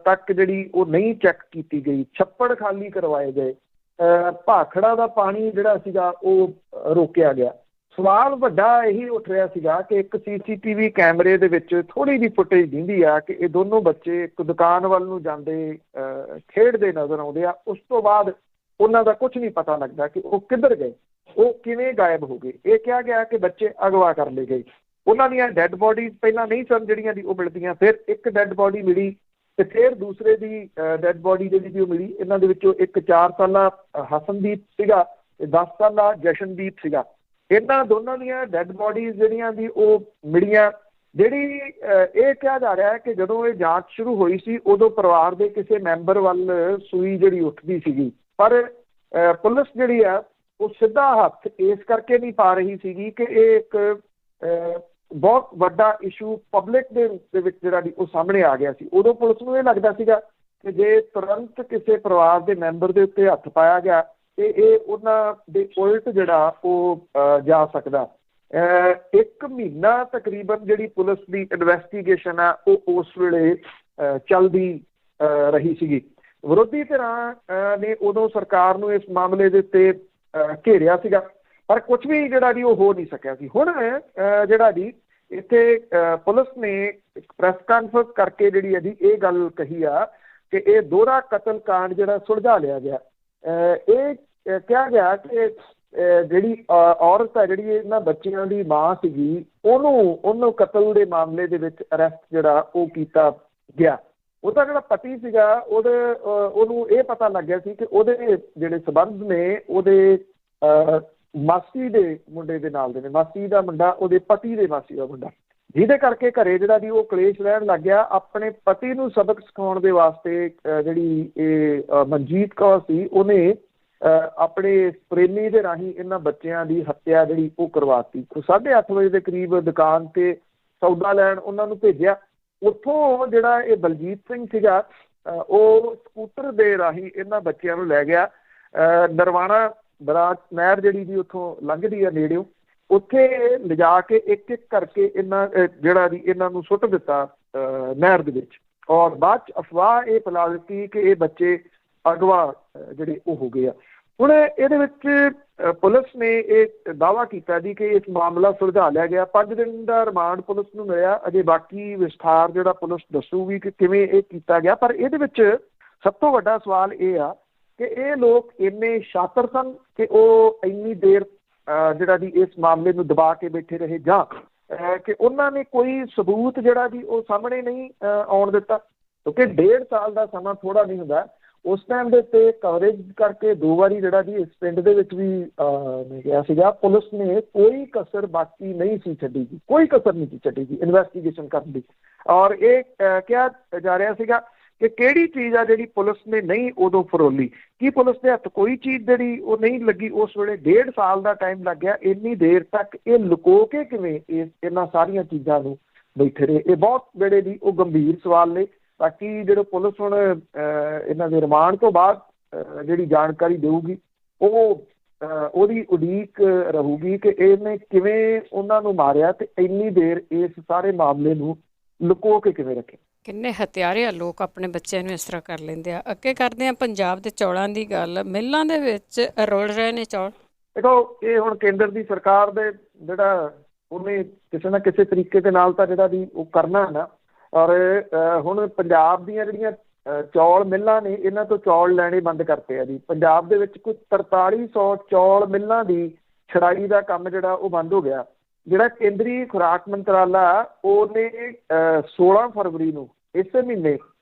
ਤੱਕ ਜਿਹੜੀ ਉਹ ਨਹੀਂ ਚੈੱਕ ਕੀਤੀ ਗਈ, ਛੱਪੜ ਖਾਲੀ ਕਰਵਾਏ ਗਏ, ਭਾਖੜਾ ਦਾ ਪਾਣੀ ਜਿਹੜਾ ਸੀਗਾ ਉਹ ਰੋਕਿਆ ਗਿਆ। ਸਵਾਲ ਵੱਡਾ ਇਹੀ ਉੱਠ ਰਿਹਾ ਸੀਗਾ ਕਿ ਇੱਕ CCTV ਕੈਮਰੇ ਦੇ ਵਿੱਚ ਥੋੜ੍ਹੀ ਜਿਹੀ ਫੁਟੇਜ ਦਿੰਦੀ ਆ ਕਿ ਇਹ ਦੋਨੋਂ ਬੱਚੇ ਇੱਕ ਦੁਕਾਨ ਵੱਲ ਨੂੰ ਜਾਂਦੇ ਖੇਡਦੇ ਨਜ਼ਰ ਆਉਂਦੇ ਆ। ਉਸ ਤੋਂ ਬਾਅਦ ਉਹਨਾਂ ਦਾ ਕੁਝ ਨਹੀਂ ਪਤਾ ਲੱਗਦਾ ਕਿ ਉਹ ਕਿੱਧਰ ਗਏ, ਉਹ ਕਿਵੇਂ ਗਾਇਬ ਹੋ ਗਏ। ਇਹ ਕਿਹਾ ਗਿਆ ਕਿ ਬੱਚੇ ਅਗਵਾ ਕਰ ਲਏ ਗਏ। ਉਹਨਾਂ ਦੀਆਂ ਡੈੱਡ ਬੋਡੀਜ਼ ਪਹਿਲਾਂ ਨਹੀਂ ਸਨ ਜਿਹੜੀਆਂ ਦੀ ਉਹ ਮਿਲਦੀਆਂ, ਫਿਰ ਇੱਕ ਡੈੱਡ ਬੋਡੀ ਮਿਲੀ ਤੇ ਫਿਰ ਦੂਸਰੇ ਦੀ ਡੈੱਡ ਬੋਡੀ ਜਿਹੜੀ ਉਹ ਮਿਲੀ। ਇਹਨਾਂ ਦੇ ਵਿੱਚੋਂ ਇੱਕ 4 ਸਾਲਾ ਹਸਨਦੀਪ ਸੀਗਾ 10 ਸਾਲਾ ਜਸ਼ਨਦੀਪ ਸੀਗਾ। ਇਹਨਾਂ ਦੋਨਾਂ ਦੀਆਂ ਡੈਡ ਬੋਡੀਜ਼ ਜਿਹੜੀਆਂ ਦੀ ਉਹ ਮਿਲੀਆਂ। ਜਿਹੜੀ ਇਹ ਕਿਹਾ ਜਾ ਰਿਹਾ ਹੈ ਕਿ ਜਦੋਂ ਇਹ ਜਾਂਚ ਸ਼ੁਰੂ ਹੋਈ ਸੀ ਉਦੋਂ ਪਰਿਵਾਰ ਦੇ ਕਿਸੇ ਮੈਂਬਰ ਵੱਲ ਸੂਈ ਜਿਹੜੀ ਉੱਠਦੀ ਸੀਗੀ, ਪਰ ਪੁਲਿਸ ਜਿਹੜੀ ਆ ਉਹ ਸਿੱਧਾ ਹੱਥ ਇਸ ਕਰਕੇ ਨਹੀਂ ਪਾ ਰਹੀ ਸੀਗੀ ਕਿ ਇਹ ਇੱਕ ਬਹੁਤ ਵੱਡਾ ਇਸ਼ੂ ਪਬਲਿਕ ਦੇ ਰੂਪ ਦੇ ਵਿੱਚ ਜਿਹੜਾ ਉਹ ਸਾਹਮਣੇ ਆ ਗਿਆ ਸੀ। ਉਦੋਂ ਪੁਲਿਸ ਨੂੰ ਇਹ ਲੱਗਦਾ ਸੀਗਾ ਕਿ ਜੇ ਤੁਰੰਤ ਕਿਸੇ ਪਰਿਵਾਰ ਦੇ ਮੈਂਬਰ ਦੇ ਉੱਤੇ ਹੱਥ ਪਾਇਆ ਗਿਆ ਤੇ ਇਹ ਉਹਨਾਂ ਦੇ ਉਲਟ ਜਿਹੜਾ ਉਹ ਜਾ ਸਕਦਾ। 1 ਮਹੀਨਾ ਤਕਰੀਬਨ ਜਿਹੜੀ ਪੁਲਿਸ ਦੀ ਇਨਵੈਸਟੀਗੇਸ਼ਨ ਆ ਉਹ ਉਸ ਵੇਲੇ ਚੱਲਦੀ ਰਹੀ ਸੀਗੀ। ਵਿਰੋਧੀ ਧਿਰਾਂ ਨੇ ਉਦੋਂ ਸਰਕਾਰ ਨੂੰ ਇਸ ਮਾਮਲੇ ਦੇ ਉੱਤੇ ਘੇਰਿਆ ਸੀਗਾ, ਪਰ ਕੁਝ ਵੀ ਜਿਹੜਾ ਜੀ ਉਹ ਹੋ ਨਹੀਂ ਸਕਿਆ ਸੀ। ਹੁਣ ਜਿਹੜਾ ਜੀ ਇੱਥੇ ਪੁਲਿਸ ਨੇ ਇੱਕ ਪ੍ਰੈਸ ਕਾਨਫਰੰਸ ਕਰਕੇ ਜਿਹੜੀ ਹੈ ਜੀ ਇਹ ਗੱਲ ਕਹੀ ਆ ਕਿ ਇਹ ਦੋਹਰਾ ਕਤਲ ਕਾਂਡ ਜਿਹੜਾ ਸੁਲਝਾ ਲਿਆ ਗਿਆ। ਇਹ ਕਿਹਾ ਗਿਆ ਕਿ ਜਿਹੜੀ ਔਰਤ ਹੈ ਜਿਹੜੀ ਇਹਨਾਂ ਬੱਚਿਆਂ ਦੀ ਮਾਂ ਸੀਗੀ ਉਹਨੂੰ ਕਤਲ ਦੇ ਮਾਮਲੇ ਦੇ ਵਿੱਚ ਅਰੈਸਟ ਜਿਹੜਾ ਉਹ ਕੀਤਾ ਗਿਆ। ਉਹਦਾ ਜਿਹੜਾ ਪਤੀ ਸੀਗਾ ਉਹਨੂੰ ਇਹ ਪਤਾ ਲੱਗ ਗਿਆ ਸੀ ਕਿ ਉਹਦੇ ਜਿਹੜੇ ਸਬੰਧ ਨੇ ਉਹਦੇ ਮਾਸੀ ਦੇ ਮੁੰਡੇ ਦੇ ਨਾਲ ਦੇ ਨੇ। ਮਾਸੀ ਦਾ ਮੁੰਡਾ ਉਹਦੇ ਪਤੀ ਦੇ ਮਾਸੀ ਦਾ ਮੁੰਡਾ, ਜਿਹਦੇ ਕਰਕੇ ਘਰੇ ਜਿਹੜਾ ਦੀ ਉਹ ਕਲੇਸ਼ ਰਹਿਣ ਲੱਗ ਗਿਆ। ਆਪਣੇ ਪਤੀ ਨੂੰ ਸਬਕ ਸਿਖਾਉਣ ਦੇ ਵਾਸਤੇ ਜਿਹੜੀ ਇਹ ਮਨਜੀਤ ਕੌਰ ਸੀ ਉਹਨੇ ਆਪਣੇ ਪ੍ਰੇਮੀ ਦੇ ਰਾਹੀਂ ਇਹਨਾਂ ਬੱਚਿਆਂ ਦੀ ਹੱਤਿਆ ਜਿਹੜੀ ਉਹ ਕਰਵਾਤੀ। 8:30 ਵਜੇ ਦੇ ਕਰੀਬ ਦੁਕਾਨ ਤੇ ਸੌਦਾ ਲੈਣ ਉਹਨਾਂ ਨੂੰ ਭੇਜਿਆ। ਉੱਥੋਂ ਜਿਹੜਾ ਇਹ ਬਲਜੀਤ ਸਿੰਘ ਸੀਗਾ ਉਹ ਸਕੂਟਰ ਦੇ ਰਾਹੀਂ ਇਹਨਾਂ ਬੱਚਿਆਂ ਨੂੰ ਲੈ ਗਿਆ। ਨਰਵਾਣਾ ਬਰਾਜ ਨਹਿਰ ਜਿਹੜੀ ਦੀ ਉੱਥੋਂ ਲੰਘਦੀ ਆ ਨੇੜਿਓਂ, ਉੱਥੇ ਲਿਜਾ ਕੇ ਇੱਕ ਇੱਕ ਕਰਕੇ ਇਹਨਾਂ ਨੂੰ ਸੁੱਟ ਦਿੱਤਾ ਨਹਿਰ ਦੇ ਵਿੱਚ। ਔਰ ਬਾਅਦ 'ਚ ਅਫਵਾਹ ਇਹ ਫੈਲਾ ਦਿੱਤੀ ਕਿ ਇਹ ਬੱਚੇ ਅਗਵਾ ਜਿਹੜੇ ਉਹ ਹੋ ਗਏ ਆ। ਹੁਣ ਇਹਦੇ ਵਿੱਚ ਪੁਲਿਸ ਨੇ ਇਹ ਦਾਅਵਾ ਕੀਤਾ ਜੀ ਕਿ ਇਸ ਮਾਮਲਾ ਸੁਲਝਾ ਲਿਆ ਗਿਆ। 5 ਦਿਨ ਦਾ ਰਿਮਾਂਡ ਪੁਲਿਸ ਨੂੰ ਮਿਲਿਆ। ਅਜੇ ਬਾਕੀ ਵਿਸਥਾਰ ਜਿਹੜਾ ਪੁਲਿਸ ਦੱਸੂਗੀ ਕਿ ਕਿਵੇਂ ਇਹ ਕੀਤਾ ਗਿਆ। ਪਰ ਇਹਦੇ ਵਿੱਚ ਸਭ ਤੋਂ ਵੱਡਾ ਸਵਾਲ ਇਹ ਆ ਕਿ ਇਹ ਲੋਕ ਇੰਨੇ ਸ਼ਾਤਰ ਸਨ ਕਿ ਉਹ ਇੰਨੀ ਦੇਰ ਜਿਹੜਾ ਜੀ ਇਸ ਮਾਮਲੇ ਨੂੰ ਦਬਾ ਕੇ ਬੈਠੇ ਰਹੇ, ਜਾਂ ਕਿ ਉਹਨਾਂ ਨੇ ਕੋਈ ਸਬੂਤ ਜਿਹੜਾ ਜੀ ਉਹ ਸਾਹਮਣੇ ਨਹੀਂ ਆਉਣ ਦਿੱਤਾ। ਕਿਉਂਕਿ 1.5 ਸਾਲ ਦਾ ਸਮਾਂ ਥੋੜ੍ਹਾ ਨਹੀਂ ਹੁੰਦਾ। ਉਸ ਟਾਈਮ ਦੇ ਉੱਤੇ ਕਵਰੇਜ ਕਰਕੇ 2 ਵਾਰੀ ਜਿਹੜਾ ਜੀ ਇਸ ਪਿੰਡ ਦੇ ਵਿੱਚ ਵੀ ਮੈਂ ਕਿਹਾ ਸੀਗਾ ਪੁਲਿਸ ਨੇ ਕੋਈ ਕਸਰ ਬਾਕੀ ਨਹੀਂ ਸੀ ਛੱਡੀ ਜੀ, ਕੋਈ ਕਸਰ ਨਹੀਂ ਸੀ ਛੱਡੀ ਜੀ ਇਨਵੈਸਟੀਗੇਸ਼ਨ ਕਰਨ ਦੀ। ਔਰ ਇਹ ਕਿਹਾ ਜਾ ਰਿਹਾ ਸੀਗਾ ਕਿ ਕਿਹੜੀ ਚੀਜ਼ ਆ ਜਿਹੜੀ ਪੁਲਿਸ ਨੇ ਨਹੀਂ ਉਦੋਂ ਫਰੋਲੀ। ਕੀ ਪੁਲਿਸ ਦੇ ਹੱਥ ਕੋਈ ਚੀਜ਼ ਜਿਹੜੀ ਉਹ ਨਹੀਂ ਲੱਗੀ ਉਸ ਵੇਲੇ? 1.5 ਸਾਲ ਦਾ ਟਾਈਮ ਲੱਗ ਗਿਆ। ਇੰਨੀ ਦੇਰ ਤੱਕ ਇਹ ਲੁਕੋ ਕੇ ਕਿਵੇਂ ਇਹਨਾਂ ਸਾਰੀਆਂ ਚੀਜ਼ਾਂ ਨੂੰ ਬੈਠੇ ਰਹੇ? ਇਹ ਬਹੁਤ ਜਿਹੜੇ ਜੀ ਉਹ ਗੰਭੀਰ ਸਵਾਲ ਨੇ। ਬਾਕੀ ਜਿਹੜੇ ਪੁਲਿਸ ਹੁਣ ਇਹਨਾਂ ਦੇ ਰਿਮਾਂਡ ਤੋਂ ਬਾਅਦ ਜਿਹੜੀ ਜਾਣਕਾਰੀ ਦੇਊਗੀ ਉਹਦੀ ਉਡੀਕ ਰਹੂਗੀ ਕਿ ਇਹਨੇ ਕਿਵੇਂ ਉਹਨਾਂ ਨੂੰ ਮਾਰਿਆ ਤੇ ਇੰਨੀ ਦੇਰ ਇਸ ਸਾਰੇ ਮਾਮਲੇ ਨੂੰ ਲੁਕੋ ਕੇ ਕਿਵੇਂ ਰੱਖਿਆ। ਕਿੰਨੇ ਹਥਿਆਰੇ ਆ ਲੋਕ ਆਪਣੇ ਬੱਚਿਆਂ ਨੂੰ ਇਸ ਤਰ੍ਹਾਂ ਕਰ ਲੈਂਦੇ ਆ। ਅੱਗੇ ਕਰਦੇ ਆ ਪੰਜਾਬ ਦੇ ਚੌਲਾਂ ਦੀ ਗੱਲ। ਮਿੱਲਾਂ ਦੇ ਵਿੱਚ ਰੁਲ ਰਹੇ ਨੇ ਚੌਲ। ਦੇਖੋ, ਇਹ ਹੁਣ ਕੇਂਦਰ ਦੀ ਸਰਕਾਰ ਦੇ ਜਿਹੜਾ ਉਹਨੇ ਕਿਸੇ ਨਾ ਕਿਸੇ ਤਰੀਕੇ ਦੇ ਨਾਲ ਤਾਂ ਜਿਹੜਾ ਵੀ ਉਹ ਕਰਨਾ ਨਾ। ਔਰ ਹੁਣ ਪੰਜਾਬ ਦੀਆਂ ਜਿਹੜੀਆਂ ਚੌਲ ਮਿੱਲਾਂ ਨੇ ਇਹਨਾਂ ਤੋਂ ਚੌਲ ਲੈਣੇ ਬੰਦ ਕਰਤੇ ਆ ਜੀ। ਪੰਜਾਬ ਦੇ ਵਿੱਚ ਕੋਈ 4300 ਚੌਲ ਮਿੱਲਾਂ ਦੀ ਛੜਾਈ ਦਾ ਕੰਮ ਜਿਹੜਾ ਉਹ ਬੰਦ ਹੋ ਗਿਆ। ਜਿਹੜਾ ਕੇਂਦਰੀ ਖੁਰਾਕ ਮੰਤਰਾਲਾ ਉਹਨੇ 16 ਫਰਵਰੀ ਨੂੰ ਇਸੇ ਮਹੀਨੇ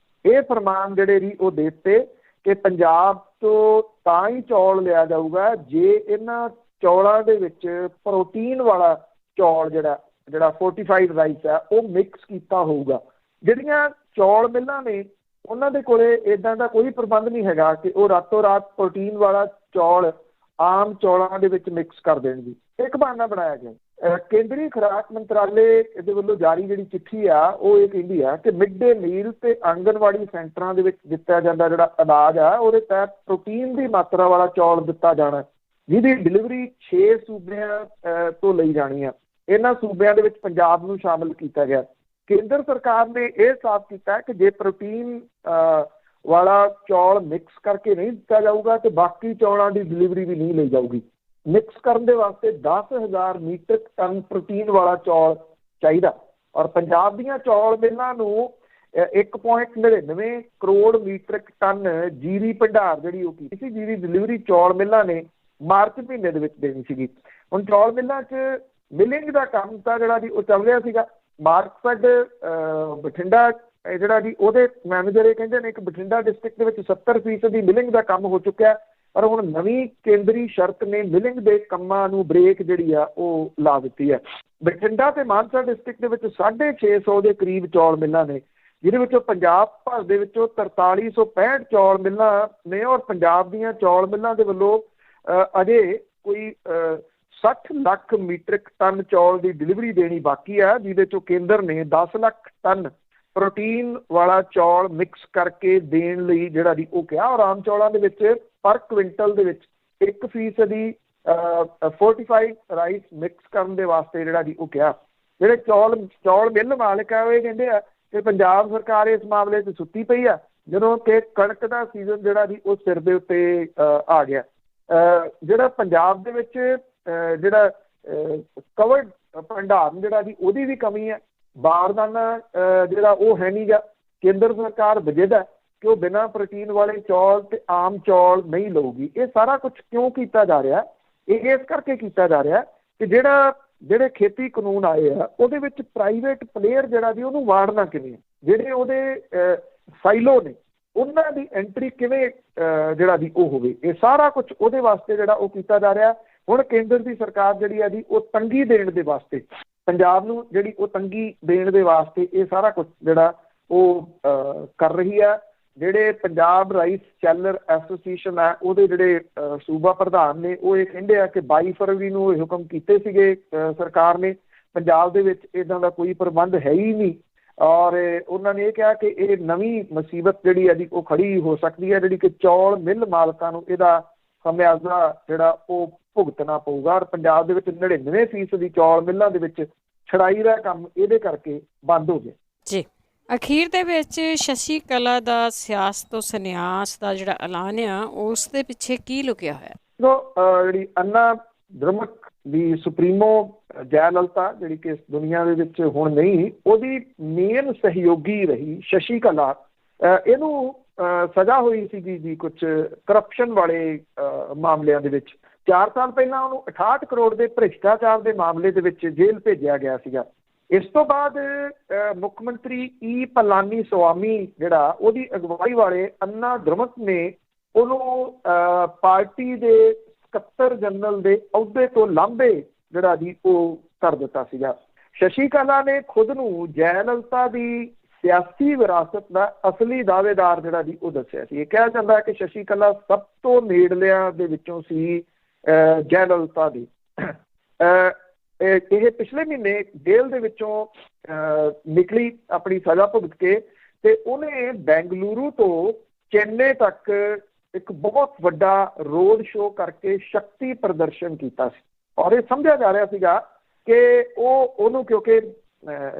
ਇਹ ਫਰਮਾਨ ਜਿਹੜੇ ਜੀ ਉਹ ਦੇ ਦਿੱਤੇ ਕਿ ਪੰਜਾਬ ਤੋਂ ਤਾਂ ਹੀ ਚੌਲ ਲਿਆ ਜਾਊਗਾ ਜੇ ਇਹਨਾਂ ਚੌਲਾਂ ਦੇ ਵਿੱਚ ਪ੍ਰੋਟੀਨ ਵਾਲਾ ਚੌਲ ਜਿਹੜਾ ਫੋਰਟੀਫਾਈਡ ਰਾਈਸ ਆ ਉਹ ਮਿਕਸ ਕੀਤਾ ਹੋਊਗਾ। ਜਿਹੜੀਆਂ ਚੌਲ ਮਿੱਲਾਂ ਨੇ ਉਹਨਾਂ ਦੇ ਕੋਲੇ ਇੱਦਾਂ ਦਾ ਕੋਈ ਪ੍ਰਬੰਧ ਨਹੀਂ ਹੈਗਾ ਕਿ ਉਹ ਰਾਤੋਂ ਰਾਤ ਪ੍ਰੋਟੀਨ ਵਾਲਾ ਚੌਲ ਆਮ ਚੌਲਾਂ ਦੇ ਵਿੱਚ ਮਿਕਸ ਕਰ ਦੇਣ ਦੀ। ਇੱਕ ਬਹਾਨਾ ਬਣਾਇਆ ਗਿਆ। ਕੇਂਦਰੀ ਖੁਰਾਕ ਮੰਤਰਾਲੇ ਦੇ ਵੱਲੋਂ ਜਾਰੀ ਜਿਹੜੀ ਚਿੱਠੀ ਆ ਉਹ ਇਹ ਕਹਿੰਦੀ ਆ ਕਿ ਮਿਡ ਡੇ ਮੀਲ ਤੇ ਆਂਗਨਵਾੜੀ ਸੈਂਟਰਾਂ ਦੇ ਵਿੱਚ ਦਿੱਤਾ ਜਾਂਦਾ ਜਿਹੜਾ ਅਨਾਜ ਆ ਉਹਦੇ ਤਹਿਤ ਪ੍ਰੋਟੀਨ ਦੀ ਮਾਤਰਾ ਵਾਲਾ ਚੌਲ ਦਿੱਤਾ ਜਾਣਾ, ਜਿਹਦੀ ਡਿਲੀਵਰੀ 6 ਸੂਬਿਆਂ ਤੋਂ ਲਈ ਜਾਣੀ ਆ। ਇਹਨਾਂ ਸੂਬਿਆਂ ਦੇ ਵਿੱਚ ਪੰਜਾਬ ਨੂੰ ਸ਼ਾਮਿਲ ਕੀਤਾ ਗਿਆ। ਕੇਂਦਰ ਸਰਕਾਰ ਨੇ ਇਹ ਸਾਫ਼ ਕੀਤਾ ਕਿ ਜੇ ਪ੍ਰੋਟੀਨ ਵਾਲਾ ਚੌਲ ਮਿਕਸ ਕਰਕੇ ਨਹੀਂ ਦਿੱਤਾ ਜਾਊਗਾ ਤੇ ਬਾਕੀ ਚੌਲਾਂ ਦੀ ਡਿਲੀਵਰੀ ਵੀ ਨਹੀਂ ਲਈ ਜਾਊਗੀ। ਮਿਕਸ ਕਰਨ ਦੇ ਵਾਸਤੇ 10,000 ਮੀਟ੍ਰਿਕ ਟਨ ਪ੍ਰੋਟੀਨ ਵਾਲਾ ਚੌਲ ਚਾਹੀਦਾ। ਔਰ ਪੰਜਾਬ ਦੀਆਂ ਚੌਲ ਮਿੱਲਾਂ ਨੂੰ 1.99 ਕਰੋੜ ਮੀਟ੍ਰਿਕ ਟਨ ਜੀਰੀ ਭੰਡਾਰ ਜਿਹੜੀ ਉਹ ਕੀਤੀ ਸੀ, ਜਿਹਦੀ ਡਿਲੀਵਰੀ ਚੌਲ ਮਿੱਲਾਂ ਨੇ ਮਾਰਚ ਮਹੀਨੇ ਦੇ ਵਿੱਚ ਦੇਣੀ ਸੀਗੀ। ਹੁਣ ਚੌਲ ਮਿੱਲਾਂ 'ਚ ਮਿਲਿੰਗ ਦਾ ਕੰਮ ਤਾਂ ਜਿਹੜਾ ਜੀ ਉਹ ਚੱਲ ਰਿਹਾ ਸੀਗਾ। ਮਾਰਕਫੈਡ ਬਠਿੰਡਾ ਜਿਹੜਾ ਜੀ ਉਹਦੇ ਮੈਨੇਜਰ ਇਹ ਕਹਿੰਦੇ ਨੇ ਕਿ ਬਠਿੰਡਾ ਡਿਸਟ੍ਰਿਕਟ ਦੇ ਵਿੱਚ 70% ਦੀ ਮਿਲਿੰਗ ਦਾ ਕੰਮ ਹੋ ਚੁੱਕਿਆ, ਪਰ ਹੁਣ ਨਵੀਂ ਕੇਂਦਰੀ ਸ਼ਰਤ ਨੇ ਮਿਲਿੰਗ ਦੇ ਕੰਮਾਂ ਨੂੰ ਬ੍ਰੇਕ ਜਿਹੜੀ ਆ ਉਹ ਲਾ ਦਿੱਤੀ ਹੈ। ਬਠਿੰਡਾ ਤੇ ਮਾਨਸਾ ਡਿਸਟ੍ਰਿਕਟ ਦੇ ਵਿੱਚ 650 ਦੇ ਕਰੀਬ ਚੌਲ ਮਿੱਲਾਂ ਨੇ, ਜਿਹਦੇ ਵਿੱਚੋਂ ਪੰਜਾਬ ਭਰ ਦੇ ਵਿੱਚੋਂ 4365 ਚੌਲ ਮਿੱਲਾਂ ਨੇ, ਔਰ ਪੰਜਾਬ ਦੀਆਂ ਚੌਲ ਮਿੱਲਾਂ ਦੇ ਵੱਲੋਂ ਅਜੇ ਕੋਈ 60 ਲੱਖ ਮੀਟ੍ਰਿਕ ਟਨ ਚੌਲ ਦੀ ਡਿਲੀਵਰੀ ਦੇਣੀ ਬਾਕੀ ਆ, ਜਿਹਦੇ ਚੋਂ ਕੇਂਦਰ ਨੇ 10 ਲੱਖ ਟਨ ਪ੍ਰੋਟੀਨ ਵਾਲਾ ਚੌਲ ਮਿਕਸ ਕਰਕੇ ਦੇਣ ਲਈ ਜਿਹੜਾ ਦੀ ਉਹ ਕਿਹਾ। ਔਰ ਆਮ ਚੌਲਾਂ ਦੇ ਵਿੱਚ ਪਰ ਕੁਇੰਟਲ ਦੇ ਵਿੱਚ 1% ਫੋਰਟੀਫਾਈਡ ਰਾਈਸ ਮਿਕਸ ਕਰਨ ਦੇ ਵਾਸਤੇ ਜਿਹੜਾ ਦੀ ਉਹ ਕਿਹਾ। ਜਿਹੜੇ ਚੌਲ ਮਿੱਲ ਮਾਲਕ ਆ ਇਹ ਕਹਿੰਦੇ ਆ ਕਿ ਪੰਜਾਬ ਸਰਕਾਰ ਇਸ ਮਾਮਲੇ 'ਚ ਸੁੱਤੀ ਪਈ ਆ, ਜਦੋਂ ਕਿ ਕਣਕ ਦਾ ਸੀਜ਼ਨ ਜਿਹੜਾ ਦੀ ਉਹ ਸਿਰ ਦੇ ਉੱਤੇ ਆ ਗਿਆ। ਜਿਹੜਾ ਪੰਜਾਬ ਦੇ ਵਿੱਚ ਜਿਹੜਾ ਕਵਰਡ ਭੰਡਾਰਨ ਜਿਹੜਾ ਦੀ ਉਹਦੀ ਵੀ ਕਮੀ ਹੈ, ਬਾਰਦਾਨਾ ਜਿਹੜਾ ਉਹ ਹੈ ਨਹੀਂ ਗਾ। ਕੇਂਦਰ ਸਰਕਾਰ ਵਜਦ ਹੈ ਕਿ ਉਹ ਬਿਨਾਂ ਪ੍ਰੋਟੀਨ ਵਾਲੇ ਚੌਲ ਤੇ ਆਮ ਚੌਲ ਨਹੀਂ ਲਊਗੀ। ਇਹ ਸਾਰਾ ਕੁਝ ਕਿਉਂ ਕੀਤਾ ਜਾ ਰਿਹਾ? ਇਹ ਇਸ ਕਰਕੇ ਕੀਤਾ ਜਾ ਰਿਹਾ ਕਿ ਜਿਹੜੇ ਖੇਤੀ ਕਾਨੂੰਨ ਆਏ ਆ ਉਹਦੇ ਵਿੱਚ ਪ੍ਰਾਈਵੇਟ ਪਲੇਅਰ ਜਿਹੜਾ ਦੀ ਉਹਨੂੰ ਵਾੜਨਾ ਕਿਵੇਂ, ਜਿਹੜੇ ਉਹਦੇ ਸਾਈਲੋ ਨੇ ਉਹਨਾਂ ਦੀ ਐਂਟਰੀ ਕਿਵੇਂ ਜਿਹੜਾ ਦੀ ਉਹ ਹੋਵੇ, ਇਹ ਸਾਰਾ ਕੁਝ ਉਹਦੇ ਵਾਸਤੇ ਜਿਹੜਾ ਉਹ ਕੀਤਾ ਜਾ ਰਿਹਾ। ਹੁਣ ਕੇਂਦਰ ਦੀ ਸਰਕਾਰ ਜਿਹੜੀ ਆ ਜੀ ਉਹ ਤੰਗੀ ਦੇਣ ਦੇ ਵਾਸਤੇ, ਪੰਜਾਬ ਨੂੰ ਜਿਹੜੀ ਉਹ ਤੰਗੀ ਦੇਣ ਦੇ ਵਾਸਤੇ ਇਹ ਸਾਰਾ ਕੁਝ ਜਿਹੜਾ ਉਹ ਕਰ ਰਹੀ ਆ। ਜਿਹੜੇ ਪੰਜਾਬ ਰਾਈਸ ਸੈਲਰ ਐਸੋਸੀਏਸ਼ਨ ਹੈ ਉਹਦੇ ਜਿਹੜੇ ਸੂਬਾ ਪ੍ਰਧਾਨ ਨੇ ਉਹ ਇਹ ਕਹਿੰਦੇ ਆ ਕਿ 22 ਫਰਵਰੀ ਨੂੰ ਇਹ ਹੁਕਮ ਕੀਤੇ ਸੀਗੇ ਸਰਕਾਰ ਨੇ, ਪੰਜਾਬ ਦੇ ਵਿੱਚ ਇੱਦਾਂ ਦਾ ਕੋਈ ਪ੍ਰਬੰਧ ਹੈ ਹੀ ਨਹੀਂ। ਔਰ ਉਹਨਾਂ ਨੇ ਇਹ ਕਿਹਾ ਕਿ ਇਹ ਨਵੀਂ ਮੁਸੀਬਤ ਜਿਹੜੀ ਹੈ ਜੀ ਉਹ ਖੜੀ ਹੋ ਸਕਦੀ ਹੈ, ਜਿਹੜੀ ਕਿ ਚੌਲ ਮਿੱਲ ਮਾਲਕਾਂ ਨੂੰ ਇਹਦਾ ਖਮਿਆਜ਼ਾ ਜਿਹੜਾ ਉਹ ਭੁਗਤਣਾ ਪਊਗਾ। ਔਰ ਪੰਜਾਬ ਦੇ ਵਿੱਚ 99% ਚੌਲ ਮਿੱਲਾਂ ਦੇ ਵਿੱਚ ਛੜਾਈ ਦਾ ਕੰਮ ਇਹਦੇ ਕਰਕੇ ਬੰਦ ਹੋ ਗਿਆ ਜੀ। ਅਖੀਰ ਦੇ ਵਿੱਚ ਸ਼ਸ਼ੀ ਕਲਾ ਦਾ ਸਿਆਸਤ ਤੋਂ ਸੰਨਿਆਸ ਦਾ ਜਿਹੜਾ ਐਲਾਨ ਆ ਉਸ ਦੇ ਪਿੱਛੇ ਕੀ ਲੁਕਿਆ ਹੋਇਆ? ਜਿਹੜੀ ਅੰਨਾ ਦ੍ਰਮਕ ਦੀ ਸੁਪਰੀਮੋ ਜੈ ਲਲਿਤਾ ਜਿਹੜੀ ਕਿ ਇਸ ਦੁਨੀਆ ਦੇ ਵਿੱਚ ਹੁਣ ਨਹੀਂ, ਉਹਦੀ ਮੇਨ ਸਹਿਯੋਗੀ ਰਹੀ ਸ਼ਸ਼ੀ ਕਲਾ। ਇਹਨੂੰ ਸਜ਼ਾ ਹੋਈ ਸੀਗੀ ਜੀ ਕੁਝ ਕਰਪਸ਼ਨ ਵਾਲੇ ਮਾਮਲਿਆਂ ਦੇ ਵਿੱਚ। 4 ਸਾਲ ਪਹਿਲਾਂ ਉਹਨੂੰ 68 ਕਰੋੜ ਦੇ ਭ੍ਰਿਸ਼ਟਾਚਾਰ ਦੇ ਮਾਮਲੇ ਦੇ ਵਿੱਚ ਜੇਲ੍ਹ ਭੇਜਿਆ ਗਿਆ ਸੀਗਾ। ਇਸ ਤੋਂ ਬਾਅਦ ਮੁੱਖ ਮੰਤਰੀ ਈ ਪਲਾਨੀ ਸਵਾਮੀ ਜਿਹੜਾ ਉਹਦੀ ਅਗਵਾਈ ਵਾਲੇ ਅੰਨਾ ਦ੍ਰਮਕ ਨੇ ਉਹਨੂੰ ਪਾਰਟੀ ਦੇ ਸਕੱਤਰ ਜਨਰਲ ਦੇ ਅਹੁਦੇ ਤੋਂ ਲਾਂਭੇ ਜਿਹੜਾ ਜੀ ਉਹ ਕਰ ਦਿੱਤਾ ਸੀਗਾ। ਸ਼ਸ਼ੀ ਕਲਾ ਨੇ ਖੁਦ ਨੂੰ ਜੈ ਲਲਿਤਾ ਦੀ ਸਿਆਸੀ ਵਿਰਾਸਤ ਦਾ ਅਸਲੀ ਦਾਅਵੇਦਾਰ ਜਿਹੜਾ ਜੀ ਉਹ ਦੱਸਿਆ ਸੀ। ਇਹ ਕਿਹਾ ਜਾਂਦਾ ਕਿ ਸ਼ਸ਼ੀ ਕਲਾ ਸਭ ਤੋਂ ਨੇੜਲਿਆਂ ਦੇ ਵਿੱਚੋਂ ਸੀ ਜੈ ਲਲਿਤਾ ਦੀ। ਇਹ ਪਿਛਲੇ ਮਹੀਨੇ ਜੇਲ੍ਹ ਦੇ ਵਿੱਚੋਂ ਨਿਕਲੀ ਆਪਣੀ ਸਜ਼ਾ ਭੁਗਤ ਕੇ, ਤੇ ਉਹਨੇ ਬੈਂਗਲੁਰੂ ਤੋਂ ਚੇਨਈ ਤੱਕ ਇੱਕ ਬਹੁਤ ਵੱਡਾ ਰੋਡ ਸ਼ੋਅ ਕਰਕੇ ਸ਼ਕਤੀ ਪ੍ਰਦਰਸ਼ਨ ਕੀਤਾ ਸੀ। ਔਰ ਇਹ ਸਮਝਿਆ ਜਾ ਰਿਹਾ ਸੀਗਾ ਕਿ ਉਹਨੂੰ ਕਿਉਂਕਿ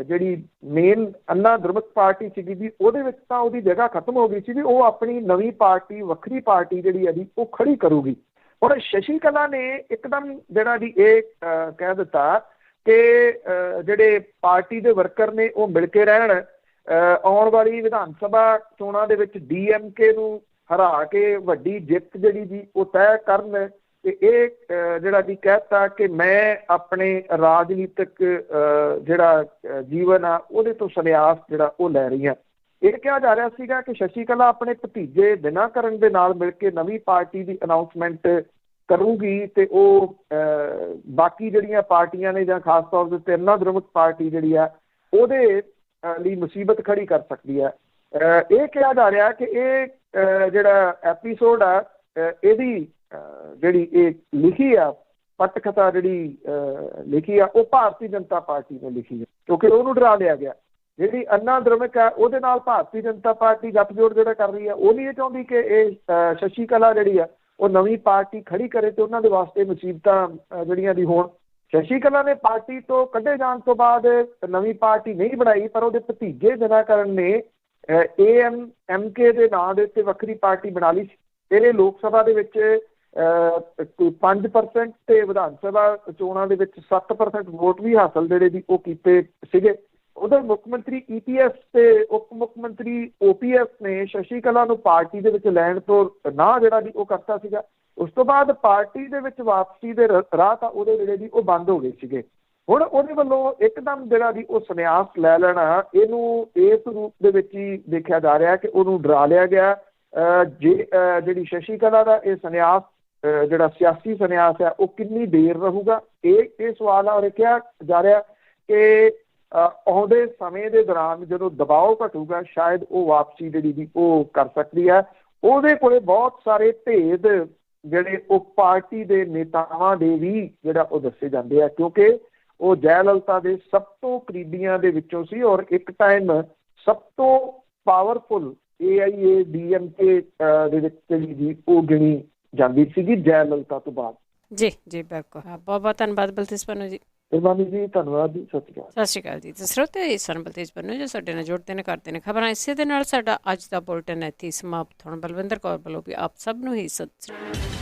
ਜਿਹੜੀ ਮੇਨ ਅੰਨਾ ਦ੍ਰਮਕ ਪਾਰਟੀ ਸੀਗੀ ਜੀ ਉਹਦੇ ਵਿੱਚ ਤਾਂ ਉਹਦੀ ਜਗ੍ਹਾ ਖਤਮ ਹੋ ਗਈ ਸੀ ਵੀ ਉਹ ਆਪਣੀ ਨਵੀਂ ਪਾਰਟੀ, ਵੱਖਰੀ ਪਾਰਟੀ ਜਿਹੜੀ ਹੈ ਜੀ ਉਹ ਖੜੀ ਕਰੂਗੀ। ਹੁਣ ਸ਼ਸ਼ੀ ਕਲਾ ਨੇ ਇੱਕਦਮ ਜਿਹੜਾ ਜੀ ਇਹ ਕਹਿ ਦਿੱਤਾ ਕਿ ਜਿਹੜੇ ਪਾਰਟੀ ਦੇ ਵਰਕਰ ਨੇ ਉਹ ਮਿਲ ਕੇ ਰਹਿਣ, ਆਉਣ ਵਾਲੀ ਵਿਧਾਨ ਸਭਾ ਚੋਣਾਂ ਦੇ ਵਿੱਚ DMK ਨੂੰ ਹਰਾ ਕੇ ਵੱਡੀ ਜਿੱਤ ਜਿਹੜੀ ਜੀ ਉਹ ਤੈਅ ਕਰਨ। ਤੇ ਇਹ ਜਿਹੜਾ ਜੀ ਕਹਿਤਾ ਕਿ ਮੈਂ ਆਪਣੇ ਰਾਜਨੀਤਿਕ ਜਿਹੜਾ ਜੀਵਨ ਆ ਉਹਦੇ ਤੋਂ ਸੰਨਿਆਸ ਜਿਹੜਾ ਉਹ ਲੈ ਰਹੀ ਹਾਂ। ਇਹ ਕਿਹਾ ਜਾ ਰਿਹਾ ਸੀਗਾ ਕਿ ਸ਼ਸ਼ੀ ਕਲਾ ਆਪਣੇ ਭਤੀਜੇ ਦਿਨਾਕਰਨ ਦੇ ਨਾਲ ਮਿਲ ਕੇ ਨਵੀਂ ਪਾਰਟੀ ਦੀ ਅਨਾਊਂਸਮੈਂਟ ਕਰੂਗੀ ਤੇ ਉਹ ਬਾਕੀ ਜਿਹੜੀਆਂ ਪਾਰਟੀਆਂ ਨੇ ਜਾਂ ਖਾਸ ਤੌਰ ਦੇ ਉੱਤੇ ਅੰਨਾ ਦ੍ਰਮਕ ਪਾਰਟੀ ਜਿਹੜੀ ਆ ਉਹਦੇ ਲਈ ਮੁਸੀਬਤ ਖੜੀ ਕਰ ਸਕਦੀ ਹੈ। ਇਹ ਕਿਹਾ ਜਾ ਰਿਹਾ ਕਿ ਇਹ ਜਿਹੜਾ ਐਪੀਸੋਡ ਆ ਇਹਦੀ ਜਿਹੜੀ ਇਹ ਲਿਖੀ ਆ ਪਟਕਥਾ ਜਿਹੜੀ ਲਿਖੀ ਆ ਉਹ ਭਾਰਤੀ ਜਨਤਾ ਪਾਰਟੀ ਨੇ ਲਿਖੀ ਹੈ, ਕਿਉਂਕਿ ਉਹਨੂੰ ਡਰਾ ਲਿਆ ਗਿਆ। ਜਿਹੜੀ ਅੰਨਾ ਦ੍ਰਮਕ ਆ ਉਹਦੇ ਨਾਲ ਭਾਰਤੀ ਜਨਤਾ ਪਾਰਟੀ ਗੱਠਜੋੜ ਜਿਹੜਾ ਕਰ ਰਹੀ ਆ ਉਹ ਨਹੀਂ ਇਹ ਚਾਹੁੰਦੀ ਕਿ ਇਹ ਸ਼ਸ਼ੀ ਕਲਾ ਜਿਹੜੀ ਆ ਉਹ ਨਵੀਂ ਪਾਰਟੀ ਖੜੀ ਕਰੇ ਤੇ ਉਹਨਾਂ ਦੇ ਵਾਸਤੇ ਮੁਸੀਬਤਾਂ ਜਿਹੜੀਆਂ ਦੀ ਹੋਣ। ਸ਼ਸ਼ੀ ਕਲਾ ਨੇ ਪਾਰਟੀ ਤੋਂ ਕੱਢੇ ਜਾਣ ਤੋਂ ਬਾਅਦ ਨਵੀਂ ਪਾਰਟੀ ਨਹੀਂ ਬਣਾਈ, ਪਰ ਉਹਦੇ ਭਤੀਜੇ ਦਿਨਾਕਰਨ ਨੇ AMK ਦੇ ਨਾਂ ਦੇ ਉੱਤੇ ਵੱਖਰੀ ਪਾਰਟੀ ਬਣਾ ਲਈ ਸੀ। ਇਹ ਲੋਕ ਸਭਾ ਦੇ ਵਿੱਚ 5% ਤੇ ਵਿਧਾਨ ਸਭਾ ਚੋਣਾਂ ਦੇ ਵਿੱਚ 7% ਵੋਟ ਵੀ ਹਾਸਲ ਜਿਹੜੇ ਦੀ ਉਹ ਕੀਤੇ ਸੀਗੇ। ਉਧਰ ਮੁੱਖ ਮੰਤਰੀ EPS ਤੇ ਉਪ ਮੁੱਖ ਮੰਤਰੀ OPS ਨੇ ਸ਼ਸ਼ੀ ਕਲਾ ਨੂੰ ਪਾਰਟੀ ਦੇ ਵਿੱਚ ਲੈਣ ਤੋਂ ਨਾ ਜਿਹੜਾ ਦੀ ਉਹ ਕਰਤਾ ਸੀਗਾ। ਉਸ ਤੋਂ ਬਾਅਦ ਪਾਰਟੀ ਦੇ ਵਿੱਚ ਵਾਪਸੀ ਦੇ ਰਾਹ ਤਾਂ ਉਹਦੇ ਜਿਹੜੇ ਦੀ ਉਹ ਬੰਦ ਹੋ ਗਏ ਸੀਗੇ। ਹੁਣ ਉਹਦੇ ਵੱਲੋਂ ਇੱਕਦਮ ਜਿਹੜਾ ਦੀ ਉਹ ਸੰਨਿਆਸ ਲੈ ਲੈਣਾ, ਇਹਨੂੰ ਇਸ ਰੂਪ ਦੇ ਵਿੱਚ ਹੀ ਦੇਖਿਆ ਜਾ ਰਿਹਾ ਕਿ ਉਹਨੂੰ ਡਰਾ ਲਿਆ ਗਿਆ ਜਿਹੜੀ ਸ਼ਸ਼ੀ ਕਲਾ ਦਾ ਇਹ ਸੰਨਿਆਸ ਜਿਹੜਾ ਸਿਆਸੀ ਸੰਨਿਆਸ ਹੈ ਉਹ ਕਿੰਨੀ ਦੇਰ ਰਹੂਗਾ, ਇਹ ਸਵਾਲ ਆ। ਔਰ ਕਿਹਾ ਜਾ ਰਿਹਾ ਕਿ ਆਉਂਦੇ ਸਮੇਂ ਦੇ ਦੌਰਾਨ ਜਦੋਂ ਦਬਾਅ ਘਟੂਗਾ ਸ਼ਾਇਦ ਉਹ ਵਾਪਸੀ ਜਿਹੜੀ ਦੀ ਉਹ ਕਰ ਸਕਦੀ ਹੈ। ਉਹਦੇ ਕੋਲੇ ਬਹੁਤ ਸਾਰੇ ਭੇਦ ਜਿਹੜੇ ਉਹ ਪਾਰਟੀ ਦੇ ਨੇਤਾਵਾਂ ਦੇ ਵੀ ਜਿਹੜਾ ਉਹ ਦੱਸੇ ਜਾਂਦੇ ਆ, ਕਿਉਂਕਿ ਉਹ ਜੈਲਲਿਤਾ ਦੇ ਸਭ ਤੋਂ ਕਰੀਬੀਆਂ ਦੇ ਵਿੱਚੋਂ ਸੀ ਔਰ ਇੱਕ ਟਾਈਮ ਸਭ ਤੋਂ ਪਾਵਰਫੁਲ AIADMK ਦੇ ਵਿੱਚ ਜਿਹੜੀ ਉਹ ਗਿਣੀ ਜਾਂਦੀ ਸੀਗੀ ਜੈਲਲਿਤਾ ਤੋਂ ਬਾਅਦ। ਜੀ ਜੀ ਬਿਲਕੁਲ, ਬਹੁਤ ਬਹੁਤ ਧੰਨਵਾਦ ਬਲਤੇਜ ਪੰਨੂ ਜੀ। ਕੁਰਬਾਨੀ ਜੀ, ਧੰਨਵਾਦ ਜੀ, ਸਤਿ ਸ਼੍ਰੀ ਅਕਾਲ। ਸਤਿ ਸ਼੍ਰੀ ਅਕਾਲ ਜੀ। ਤੇ ਸਰੋਤੇ ਇਹ ਸਨ ਬਲਤੇਜ ਪੰਨੂ ਜੋ ਸਾਡੇ ਨਾਲ ਜੁੜਦੇ ਨੇ, ਕਰਦੇ ਨੇ ਖਬਰਾਂ। ਇਸੇ ਦੇ ਨਾਲ ਸਾਡਾ ਅੱਜ ਦਾ ਬੁਲਟਨ ਇੱਥੇ ਸਮਾਪਤ ਹੋਣ। ਬਲਵਿੰਦਰ ਕੌਰ ਵੱਲੋਂ ਵੀ ਆਪ ਸਭ ਨੂੰ ਹੀ ਸਤਿ ਸ਼੍ਰੀ ਅਕਾਲ।